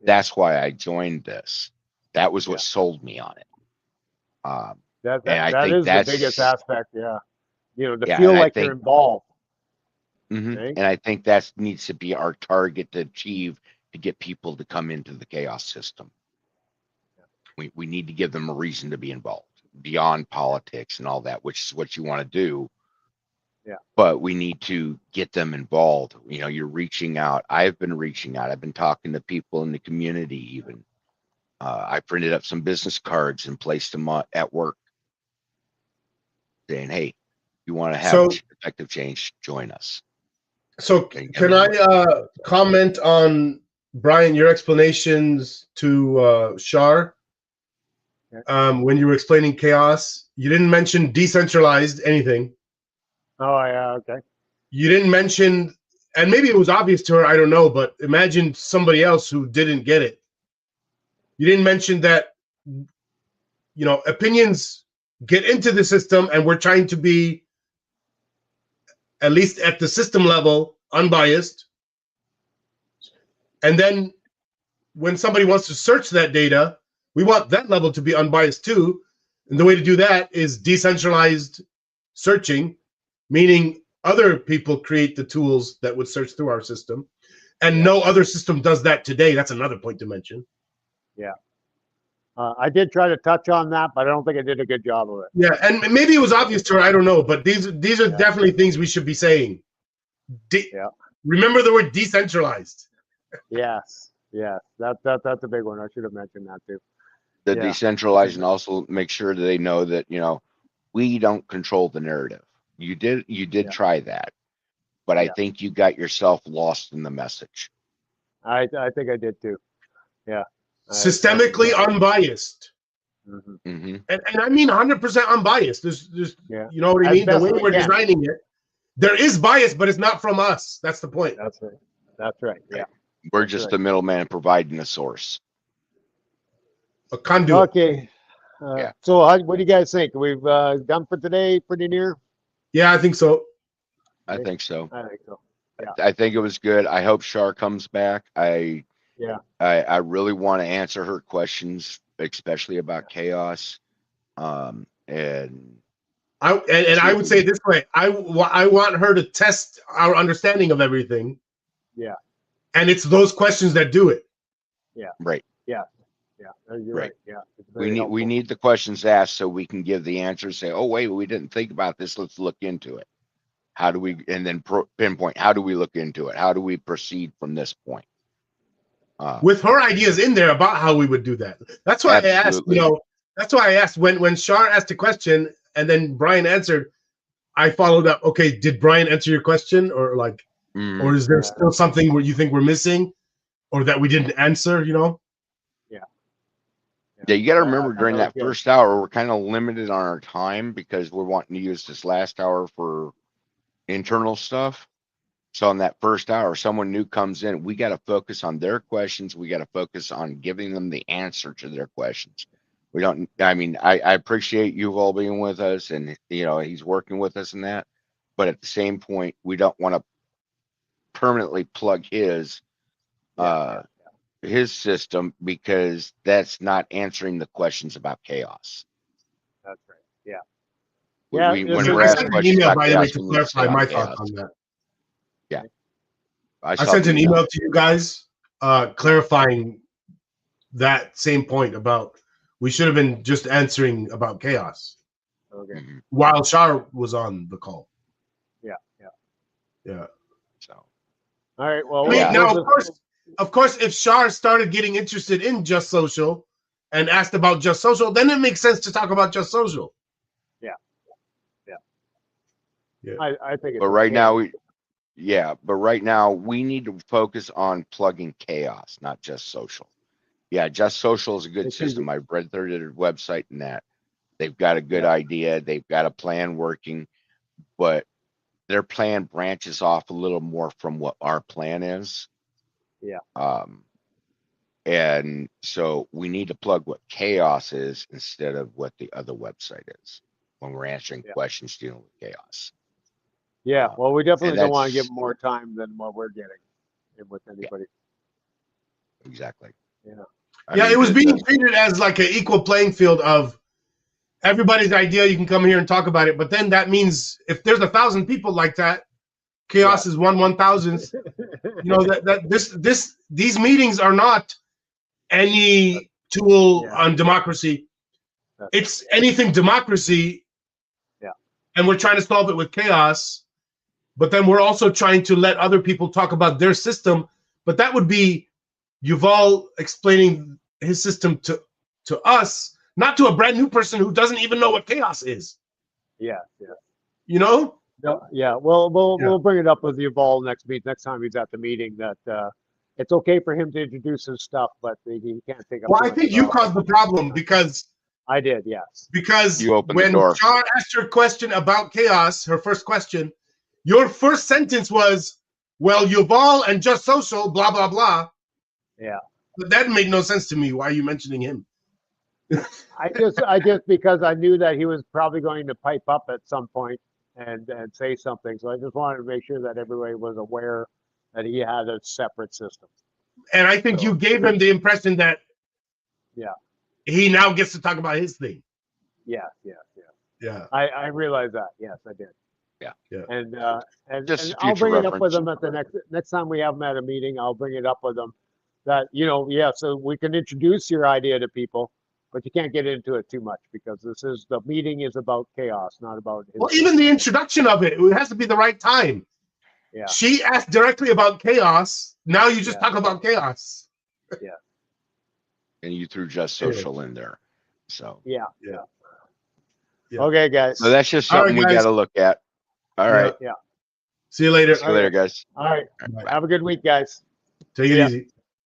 That's why I joined this. That was what sold me on it. That is the biggest aspect. Yeah. You know, to feel like they're involved. And I think that needs to be our target to achieve, to get people to come into the KAOS system. We need to give them a reason to be involved beyond politics and all that, which is what you want to do. But we need to get them involved. You know, you're reaching out. I've been reaching out. I've been talking to people in the community even. I printed up some business cards and placed them at work saying, hey, you want to have effective change, join us. So can I comment on, Brian, your explanations to Shar when you were explaining KAOS? You didn't mention decentralized anything. Oh, yeah, okay. You didn't mention, and maybe it was obvious to her, I don't know, but imagine somebody else who didn't get it. You didn't mention that, you know, opinions get into the system and we're trying to be, at least at the system level, unbiased. And then when somebody wants to search that data, we want that level to be unbiased too. And the way to do that is decentralized searching, meaning other people create the tools that would search through our system. And no other system does that today. That's another point to mention. Yeah. I did try to touch on that, but I don't think I did a good job of it. Yeah, and maybe it was obvious to her, I don't know, but these are definitely things we should be saying. Remember the word decentralized. Yes, that's a big one. I should have mentioned that too. The decentralized, and also make sure that they know that, you know, we don't control the narrative. You did try that, but I think you got yourself lost in the message. I think I did too. Yeah. Systemically unbiased. And I mean 100% unbiased. There's you know what I mean? The way we're designing it, there is bias, but it's not from us. That's the point. That's right. Yeah. We're just the middleman providing the source. A conduit. Okay. So what do you guys think? We've done for today pretty near? Yeah, I think so. I think so. I think so. Yeah. I think it was good. I hope Shar comes back. I really want to answer her questions, especially about KAOS. And I would say it this way: I want her to test our understanding of everything. Yeah. And it's those questions that do it. Yeah. Right. Yeah. Yeah. You're right. Yeah. We need the questions asked so we can give the answers. Say, oh wait, we didn't think about this. Let's look into it. How do we? And then pinpoint. How do we look into it? How do we proceed from this point? With her ideas in there about how we would do that. That's why I asked. You know, that's why I asked when Shar asked a question and then Brian answered. I followed up. Okay, did Brian answer your question, or like, or is there still something where you think we're missing, or that we didn't answer? You know. Yeah, you got to remember during that first hour, we're kind of limited on our time because we're wanting to use this last hour for internal stuff. So in that first hour, someone new comes in, we got to focus on their questions. We got to focus on giving them the answer to their questions. We don't, I mean, I appreciate you all being with us and, you know, he's working with us in that. But at the same point, we don't want to permanently plug his system because that's not answering the questions about chaos. That's right. Yeah. When we're asked questions about chaos, to clarify my thoughts on that. Yeah. I sent an email to you guys clarifying that same point about we should have been just answering about chaos. Okay. While Shar was on the call. Yeah. So. All right. Well, now of course, if Shar started getting interested in Just Social and asked about Just Social, then it makes sense to talk about Just Social. Yeah. I think. But right now we need to focus on plugging chaos, not Just Social. Yeah, Just Social is a good system. I've read their website and that they've got a good idea. They've got a plan working, but their plan branches off a little more from what our plan is. Yeah. And so we need to plug what chaos is instead of what the other website is when we're answering questions dealing with chaos. Yeah. Well, we definitely don't want to give more time than what we're getting with anybody. Yeah. Exactly. Yeah. I mean, it was being treated as like an equal playing field of everybody's idea. You can come here and talk about it, but then that means if there's 1,000 people like that, chaos is 1/1000th. You know that these meetings are not any tool on democracy. It's anything democracy. Yeah. And we're trying to solve it with chaos, but then we're also trying to let other people talk about their system. But that would be Yuval explaining his system to us, not to a brand new person who doesn't even know what chaos is. Yeah. You know? No, yeah. We'll bring it up with Yuval next time he's at the meeting that it's okay for him to introduce his stuff, but he can't take up. Well, I think you caused the problem because I did, yes. Because you opened when the door. Shar asked her question about chaos, her first question, your first sentence was, "Well, Yuval and Just Social, blah blah blah." Yeah. But that made no sense to me. Why are you mentioning him? I just because I knew that he was probably going to pipe up at some point and say something. So I just wanted to make sure that everybody was aware that he had a separate system. And I think you gave him the impression that he now gets to talk about his thing. Yeah. I realized that. Yes, I did. Yeah. And just I'll bring it up with them at the next time we have them at a meeting. I'll bring it up with them that, so we can introduce your idea to people, but you can't get into it too much because the meeting is about chaos, not about. Well, even the introduction of it has to be the right time. Yeah. She asked directly about chaos. Now you just talk about chaos. Yeah. And you threw Just Social in there. So. Yeah. Okay, guys. So that's just something we got to look at. All right. Yeah. See you later. See you later, guys. All right. Have a good week, guys. Take it easy.